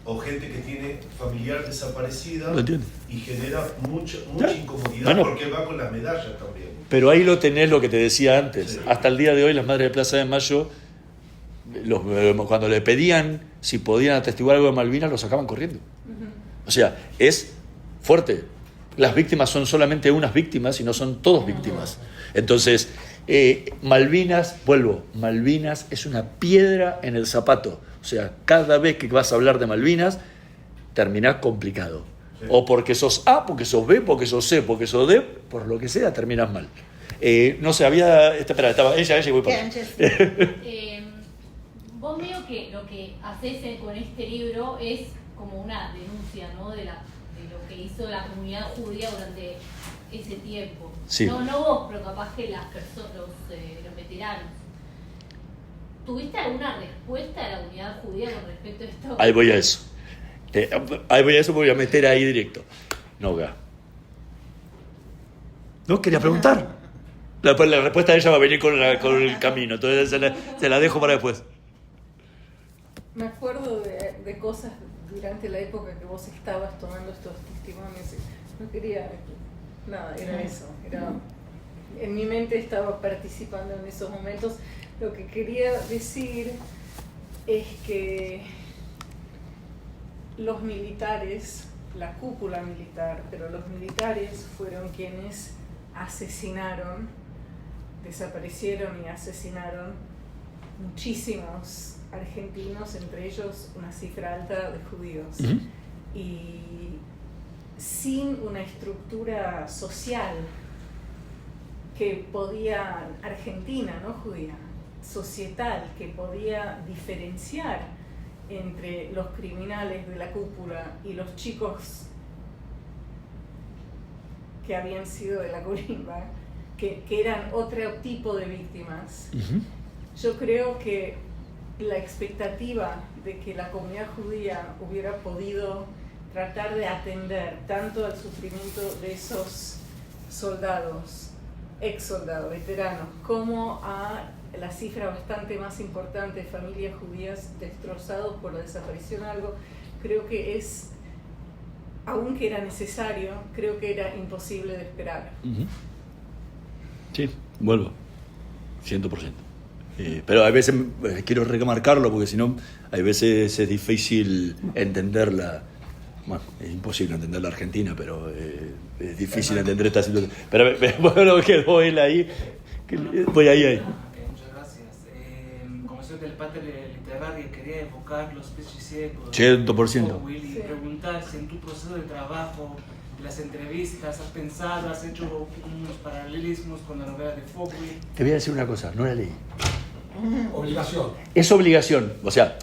o gente que tiene familiar desaparecida y genera mucha incomodidad porque va con las medallas también. Pero ahí lo tenés, lo que te decía antes. Sí. Hasta el día de hoy las madres de Plaza de Mayo, cuando le pedían si podían atestiguar algo de Malvinas, lo sacaban corriendo. O sea, es fuerte. Las víctimas son solamente unas víctimas y no son todos víctimas. Entonces, Malvinas es una piedra en el zapato. O sea, cada vez que vas a hablar de Malvinas, terminás complicado. Sí. O porque sos A, porque sos B, porque sos C, porque sos D, por lo que sea, terminás mal. No sé, estaba ella y voy para allá. Vos veo que lo que haces con este libro es como una denuncia, ¿no? de lo que hizo la comunidad judía durante ese tiempo. Sí. No vos, pero capaz que las personas, los veteranos. ¿Tuviste alguna respuesta de la comunidad judía con respecto a esto? Ahí voy a eso. Me voy a meter ahí directo. No, quería preguntar. La respuesta de ella va a venir con el camino, entonces se la dejo para después. Me acuerdo de cosas durante la época que vos estabas tomando estos testimonios. No quería nada, era eso. En mi mente estaba participando en esos momentos. Lo que quería decir es que los militares, la cúpula militar, pero los militares fueron quienes desaparecieron y asesinaron muchísimos argentinos, entre ellos una cifra alta de judíos. Uh-huh. Y sin una estructura social que podía, argentina, no judía, societal, que podía diferenciar entre los criminales de la cúpula y los chicos que habían sido de la colimba, que eran otro tipo de víctimas. Uh-huh. Yo creo que la expectativa de que la comunidad judía hubiera podido tratar de atender tanto al sufrimiento de esos soldados, ex soldados, veteranos, como a la cifra bastante más importante de familias judías destrozados por la desaparición de algo, creo que aunque era necesario, creo que era imposible de esperar. Uh-huh. Sí, vuelvo, 100%. Pero a veces quiero remarcarlo porque si no, a veces es difícil entenderla. Bueno, es imposible entender la Argentina, pero es difícil entender esta situación. Pero bueno, que voy ahí. Voy ahí. Muchas gracias. Como soy del Pater Literario, quería evocar los peces ciegos. 100%. Willy, sí. Preguntar si en tu proceso de trabajo las entrevistas, has pensado, has hecho unos paralelismos con la novela de Foucault. Te voy a decir una cosa, no la leí. Obligación. Es obligación. O sea,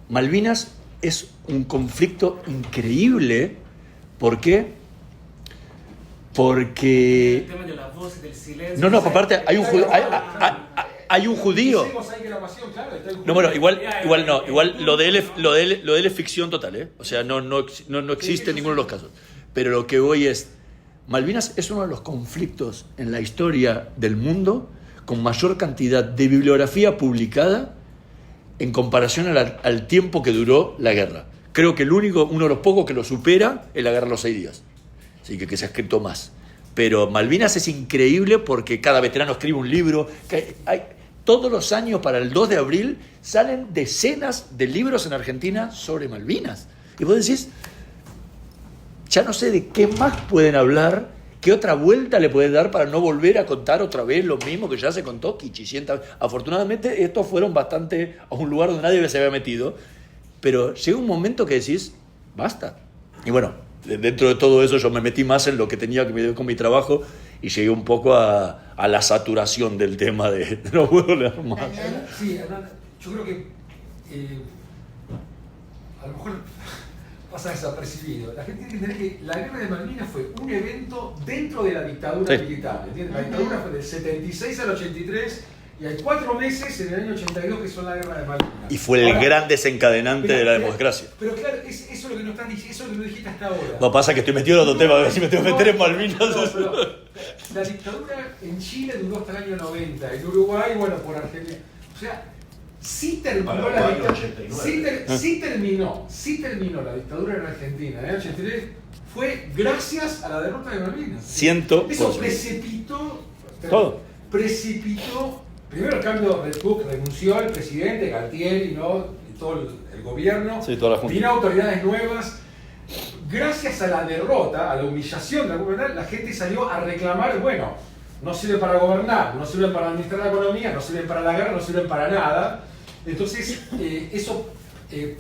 Malvinas es un conflicto increíble. ¿Por qué? Porque... El tema de la voz y del silencio. No, aparte hay un judío. Hay un judío. No, bueno, igual no. Igual lo de él es ficción total, ¿eh? O sea, no existe en ninguno de los casos. Pero lo que voy es... Malvinas es uno de los conflictos en la historia del mundo con mayor cantidad de bibliografía publicada en comparación al tiempo que duró la guerra. Creo que uno de los pocos que lo supera es la guerra de los 6 días. Así que se ha escrito más. Pero Malvinas es increíble porque cada veterano escribe un libro. Todos los años, para el 2 de abril, salen decenas de libros en Argentina sobre Malvinas. Y vos decís, ya no sé de qué más pueden hablar, qué otra vuelta le pueden dar para no volver a contar otra vez lo mismo que ya se contó 500. Afortunadamente, estos fueron bastante a un lugar donde nadie se había metido. Pero llega un momento que decís, basta. Y bueno, dentro de todo eso yo me metí más en lo que tenía que ver con mi trabajo y llegué un poco a la saturación del tema de no puedo leer más. Sí, yo creo que a lo mejor pasa desapercibido. La gente tiene que entender que la guerra de Malvinas fue un evento dentro de la dictadura militar. ¿Entiendes? La dictadura fue del 76 al 83 y hay 4 meses en el año 82 que son la guerra de Malvinas. Y fue el gran desencadenante de la democracia. Pero claro, eso es lo que no estás diciendo, eso es lo que no dijiste hasta ahora. No, pasa que estoy metido en otro tema, a ver si me tengo que meter en Malvinas. Pero la dictadura en Chile duró hasta el año 90, en Uruguay, bueno, por Argentina. O sea, sí terminó la dictadura. Sí terminó la dictadura en Argentina en el 83, fue gracias a la derrota de Malvinas. Eso precipitó todo. Primero el cambio, Red Cook renunció, el presidente, Galtieri, ¿no? Y todo el gobierno, sí, toda la junta. vino autoridades nuevas. Gracias a la derrota, a la humillación de la gobernanza, la gente salió a reclamar, bueno, no sirve para gobernar, no sirven para administrar la economía, no sirven para la guerra, no sirven para nada. Entonces, eso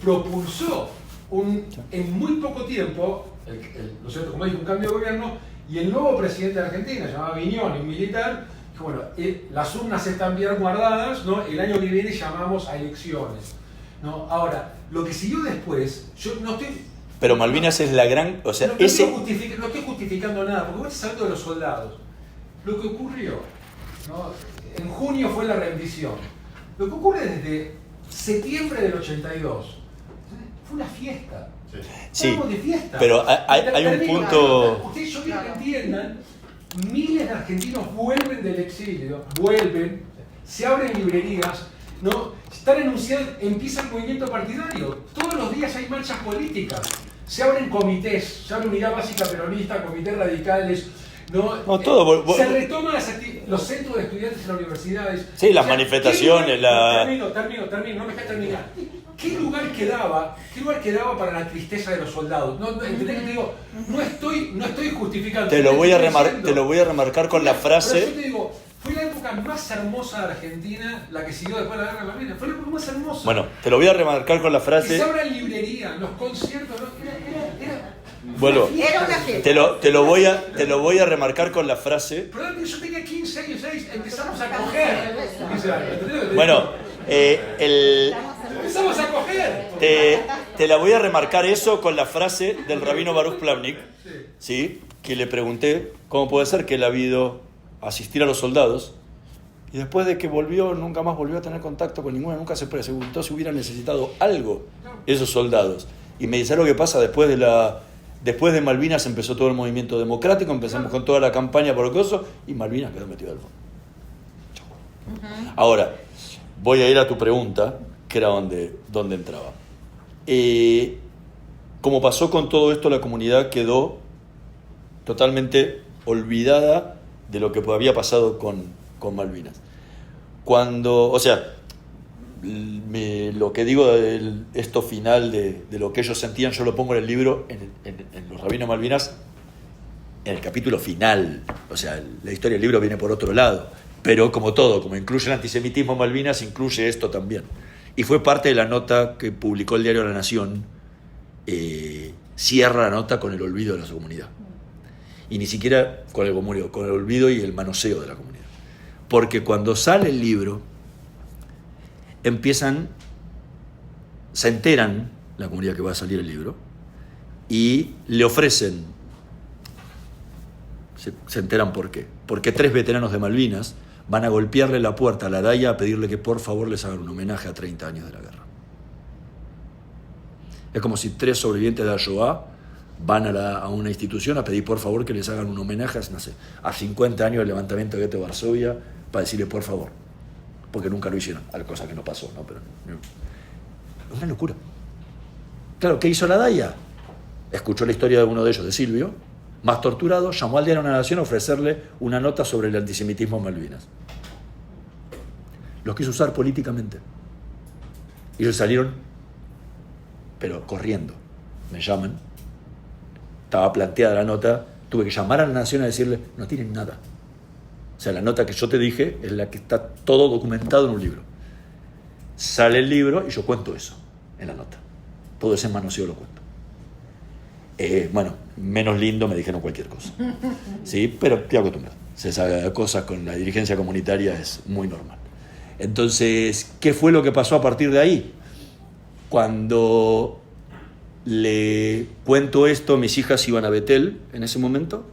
propulsó en muy poco tiempo, ¿no es cierto? Como dije, un cambio de gobierno, y el nuevo presidente de Argentina, llamado Viñoni, un militar, bueno, las urnas están bien guardadas, ¿no? El año que viene llamamos a elecciones, ¿no? Ahora, lo que siguió después, yo no estoy... Pero Malvinas es la gran... O sea, no estoy justificando nada, porque vos estás hablando de los soldados. Lo que ocurrió, ¿no? En junio fue la rendición. Lo que ocurre desde septiembre del 82 fue una fiesta. Sí, de fiesta. Pero hay un punto... Ustedes, yo quiero que entiendan, miles de argentinos vuelven del exilio, se abren librerías, ¿no? Están enunciando, empieza el movimiento partidario. Todos los días hay marchas políticas, se abren comités, se abre Unidad Básica Peronista, comités radicales, ¿no? Todo. Se retoman los centros de estudiantes en las universidades. Sí, las manifestaciones, Termino, no me dejes terminar. ¿Qué lugar quedaba para la tristeza de los soldados? ¿Entendés que te digo? No estoy justificando. Te lo voy a remarcar con la frase. Pero yo te digo, fue la época más hermosa de Argentina, la que siguió después de la guerra de Malvinas. Fue la época más hermosa. Bueno, te lo voy a remarcar con la frase. Y se abran librerías, los conciertos, ¿no? Bueno, Era una fiesta. te lo voy a remarcar con la frase. Perdón, yo tenía 15 años, empezamos a coger. Bueno, empezamos a coger. Te la voy a remarcar eso con la frase del rabino Baruch Plavnik, ¿sí? Que le pregunté cómo puede ser que él ha habido asistir a los soldados y después de que volvió, nunca más volvió a tener contacto con ninguno, nunca se preguntó si hubiera necesitado algo esos soldados. Y me dice, lo que pasa después de Malvinas empezó todo el movimiento democrático, empezamos con toda la campaña por Ocoso y Malvinas quedó metido al fondo. Ahora, voy a ir a tu pregunta, que era donde entraba. Como pasó con todo esto, la comunidad quedó totalmente olvidada de lo que había pasado con Malvinas. Lo que digo de esto final de lo que ellos sentían, yo lo pongo en el libro, en Los Rabinos Malvinas, en el capítulo final. O sea, la historia del libro viene por otro lado. Pero como todo, como incluye el antisemitismo en Malvinas, incluye esto también. Y fue parte de la nota que publicó el diario La Nación. Cierra la nota con el olvido de la comunidad. y ni siquiera con el comunio, con el olvido y el manoseo de la comunidad. Porque cuando sale el libro, se enteran la comunidad que va a salir el libro y le ofrecen, se enteran por qué, porque 3 veteranos de Malvinas van a golpearle la puerta a la Daya a pedirle que por favor les hagan un homenaje a 30 años de la guerra. Es como si 3 sobrevivientes de la Shoah van a una institución a pedir por favor que les hagan un homenaje a 50 años del levantamiento de Gueto de Varsovia, para decirle por favor, porque nunca lo hicieron, cosa que no pasó, ¿no? Pero es una locura. Claro, ¿qué hizo la Daya? Escuchó la historia de uno de ellos, de Silvio, más torturado, llamó al Diario de la Nación a ofrecerle una nota sobre el antisemitismo en Malvinas. Los quiso usar políticamente. Y ellos salieron, pero corriendo. Me llaman, estaba planteada la nota, tuve que llamar a la Nación a decirle, no tienen nada. O sea, la nota que yo te dije es la que está todo documentado en un libro. Sale el libro y yo cuento eso en la nota. Todo ese manoseo lo cuento. Bueno, menos lindo me dijeron cualquier cosa. Sí, pero estoy acostumbrado. Se sabe cosas con la dirigencia comunitaria, es muy normal. Entonces, ¿qué fue lo que pasó a partir de ahí? Cuando le cuento esto, mis hijas iban a Betel en ese momento,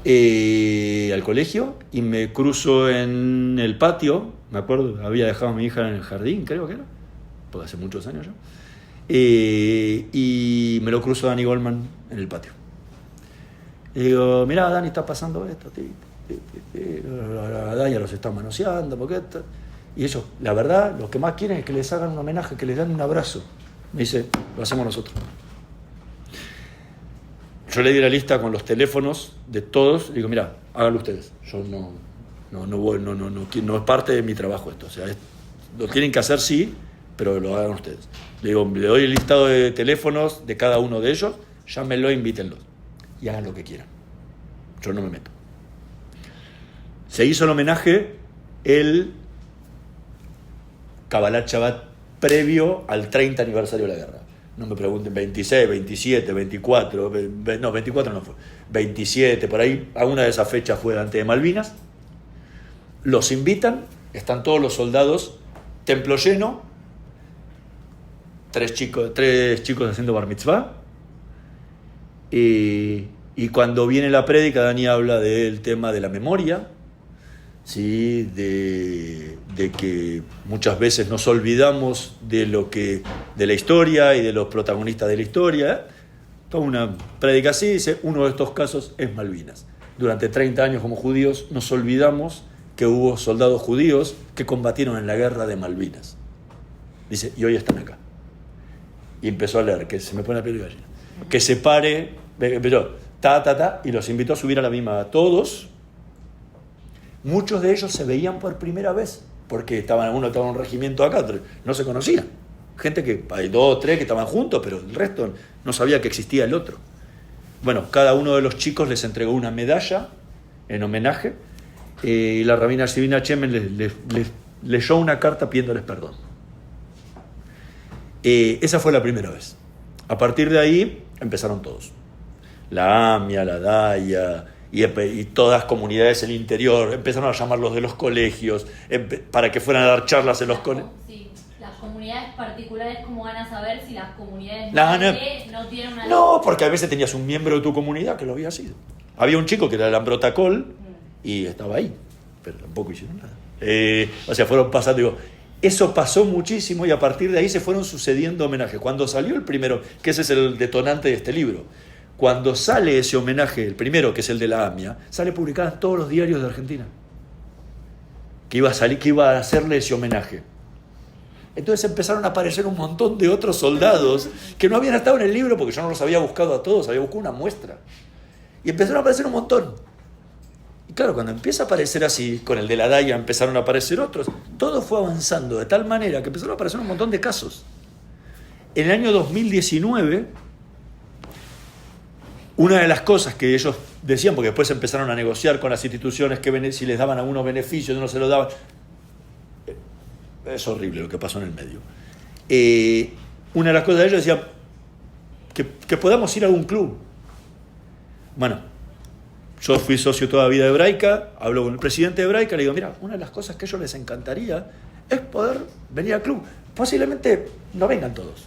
al colegio, y me cruzo en el patio, me acuerdo, había dejado a mi hija en el jardín, creo que era, porque hace muchos años ya, y me lo cruzo a Dani Goldman en el patio. Y digo, mirá, Dani, está pasando esto, la Dani los está manoseando, porque esto. Y ellos, la verdad, lo que más quieren es que les hagan un homenaje, que les dan un abrazo. Me dice, lo hacemos nosotros. Yo le di la lista con los teléfonos de todos, y digo, mira, háganlo ustedes. Yo no es parte de mi trabajo esto. O sea, lo tienen que hacer sí, pero lo hagan ustedes. Le digo, le doy el listado de teléfonos de cada uno de ellos, llámenlo e invítenlos. Y hagan lo que quieran. Yo no me meto. Se hizo el homenaje el Kabbalat Shabbat previo al 30 aniversario de la guerra. No me pregunten 26, 27, 24, no, 24 no fue, 27, por ahí, alguna de esas fechas fue antes de Malvinas. Los invitan, están todos los soldados, templo lleno, 3 chicos haciendo bar mitzvah, y cuando viene la prédica, Dani habla del tema de la memoria, ¿sí? de que muchas veces nos olvidamos de la historia y de los protagonistas de la historia. Toda una prédica así, dice, uno de estos casos es Malvinas. Durante 30 años como judíos nos olvidamos que hubo soldados judíos que combatieron en la guerra de Malvinas. Dice, y hoy están acá. Y empezó a leer, que se me pone la piel de gallina. Que se pare, pero y los invitó a subir a la misma a todos. Muchos de ellos se veían por primera vez, porque uno estaba en un regimiento acá, no se conocían. Gente que, hay 2 o 3 que estaban juntos, pero el resto no sabía que existía el otro. Bueno, cada uno de los chicos les entregó una medalla en homenaje, y la rabina Sivina Chemen les leyó una carta pidiéndoles perdón. Esa fue la primera vez. A partir de ahí empezaron todos. La AMIA, la DAIA, y todas las comunidades del interior empezaron a llamarlos de los colegios para que fueran a dar charlas en los colegios. Sí, las comunidades particulares, ¿cómo van a saber si las comunidades no tienen una... No, porque a veces tenías un miembro de tu comunidad que lo había sido. Había un chico que era el Ambrotacol y estaba ahí, pero tampoco hicieron nada. O sea, fueron pasando, digo, eso pasó muchísimo y a partir de ahí se fueron sucediendo homenajes. Cuando salió el primero, que ese es el detonante de este libro, cuando sale ese homenaje, el primero, que es el de la AMIA, sale publicado en todos los diarios de Argentina. Que iba a hacerle ese homenaje. Entonces empezaron a aparecer un montón de otros soldados que no habían estado en el libro porque yo no los había buscado a todos, había buscado una muestra. Y empezaron a aparecer un montón. Y claro, cuando empieza a aparecer así, con el de la DAIA empezaron a aparecer otros, todo fue avanzando de tal manera que empezaron a aparecer un montón de casos. En el año 2019... una de las cosas que ellos decían, porque después empezaron a negociar con las instituciones que si les daban algunos beneficios, no se los daban. Es horrible lo que pasó en el medio. Una de las cosas de ellos decía que podamos ir a algún club. Bueno, Yo fui socio toda la vida de Hebraica, hablo con el presidente de Hebraica, le digo, mira, una de las cosas que a ellos les encantaría es poder venir al club. Posiblemente no vengan todos,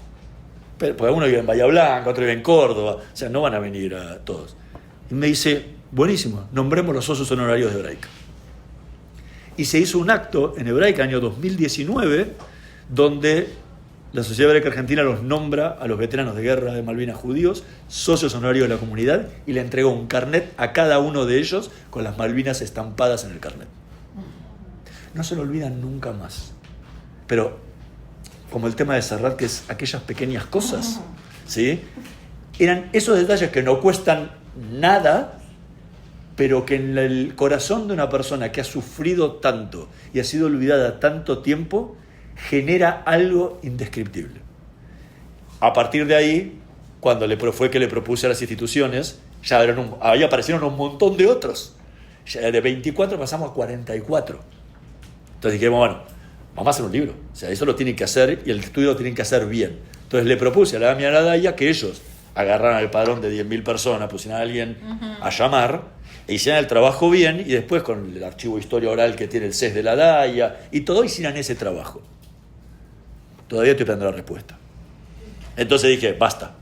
porque uno vive en Bahía Blanca, otro vive en Córdoba, o sea, no van a venir a todos. Y me dice, buenísimo, nombremos los socios honorarios de Hebraica. Y se hizo un acto en Hebraica, año 2019, donde la Sociedad Hebraica Argentina los nombra a los veteranos de guerra de Malvinas judíos, socios honorarios de la comunidad, y le entregó un carnet a cada uno de ellos con las Malvinas estampadas en el carnet. No se lo olvidan nunca más. Pero, como el tema de Serrat, que es aquellas pequeñas cosas, ¿sí? Eran esos detalles que no cuestan nada, pero que en el corazón de una persona que ha sufrido tanto y ha sido olvidada tanto tiempo, genera algo indescriptible. A partir de ahí, cuando fue que le propuse a las instituciones, ahí aparecieron un montón de otros. Ya de 24 pasamos a 44. Entonces dijimos, bueno, vamos a hacer un libro. O sea, eso lo tienen que hacer y el estudio lo tienen que hacer bien. Entonces le propuse a la Dami y a la Daya que ellos agarraran el padrón de 10.000 personas, pusieran a alguien a llamar, e hicieran el trabajo bien, y después con el archivo de historia oral que tiene el CES de la Daya, y todo hicieran ese trabajo. Todavía estoy esperando la respuesta. Entonces dije, basta,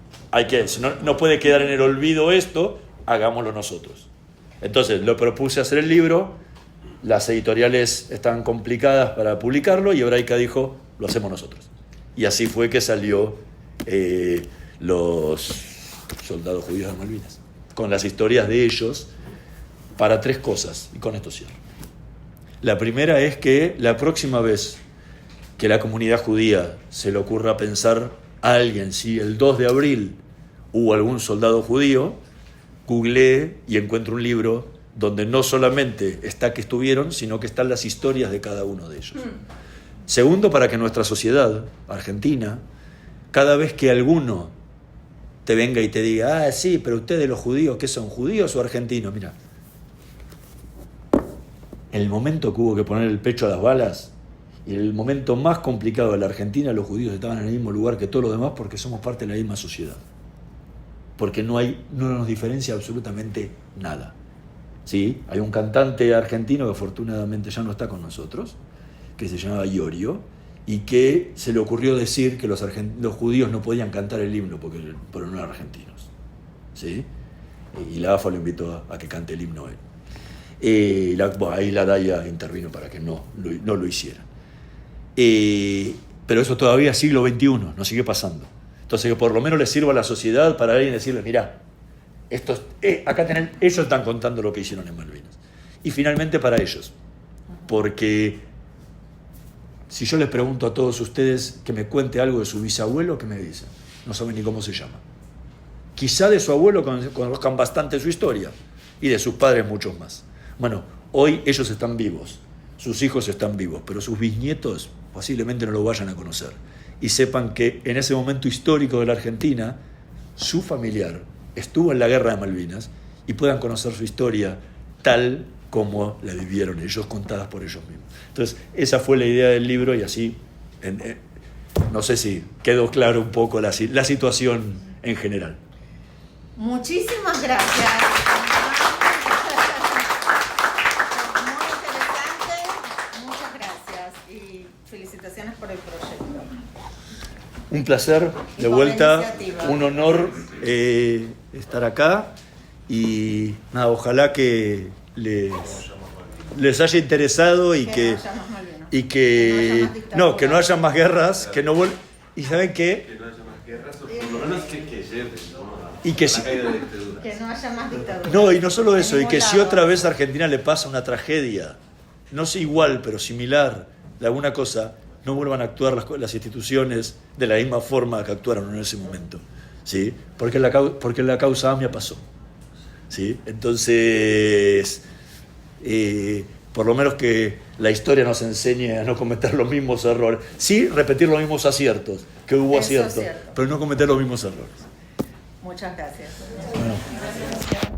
si no puede quedar en el olvido esto, hagámoslo nosotros. Entonces lo propuse hacer el libro, las editoriales estaban complicadas para publicarlo, y Hebraica dijo, lo hacemos nosotros. Y así fue que salió los soldados judíos de Malvinas, con las historias de ellos, para 3 cosas, y con esto cierro. La primera es que la próxima vez que la comunidad judía se le ocurra pensar a alguien si el 2 de abril hubo algún soldado judío, googleé y encuentro un libro donde no solamente está que estuvieron, sino que están las historias de cada uno de ellos. Segundo, para que nuestra sociedad argentina, cada vez que alguno te venga y te diga, sí, pero ustedes los judíos, ¿qué son, judíos o argentinos? Mira, el momento que hubo que poner el pecho a las balas, y el momento más complicado de la Argentina, los judíos estaban en el mismo lugar que todos los demás porque somos parte de la misma sociedad. Porque no nos diferencia absolutamente nada. ¿Sí? Hay un cantante argentino que afortunadamente ya no está con nosotros, que se llamaba Iorio, y que se le ocurrió decir que los judíos no podían cantar el himno porque no eran argentinos. ¿Sí? Y la AFA lo invitó a que cante el himno él. Ahí la Daya intervino para que no lo hiciera. Pero eso todavía es siglo XXI, nos sigue pasando. Entonces que por lo menos le sirva a la sociedad para alguien decirle, mirá, acá ellos están contando lo que hicieron en Malvinas. Y finalmente para ellos, porque si yo les pregunto a todos ustedes que me cuente algo de su bisabuelo, ¿qué me dicen? No saben ni cómo se llama. Quizá de su abuelo conozcan bastante su historia, y de sus padres muchos más. Bueno, hoy ellos están vivos, sus hijos están vivos, pero sus bisnietos posiblemente no lo vayan a conocer. Y sepan que en ese momento histórico de la Argentina, su familiar estuvo en la guerra de Malvinas, y puedan conocer su historia tal como la vivieron ellos, contadas por ellos mismos. Entonces, esa fue la idea del libro, y así, no sé si quedó claro un poco la situación en general. Muchísimas gracias. Felicitaciones por el proyecto. Un placer, de vuelta, un honor estar acá, y nada, ojalá que les haya interesado y que no haya más guerras, que no y saben qué, que no haya más guerras, o por lo menos que lleven, ¿no? Y que no haya más dictaduras. No, y no solo eso, y que si otra vez a Argentina le pasa una tragedia, no sé igual, pero similar, de alguna cosa, no vuelvan a actuar las instituciones de la misma forma que actuaron en ese momento, ¿sí? Porque la causa AMIA pasó, ¿sí? Entonces, por lo menos que la historia nos enseñe a no cometer los mismos errores, sí repetir los mismos aciertos, que hubo aciertos, pero no cometer los mismos errores. Muchas gracias. Bueno. Gracias.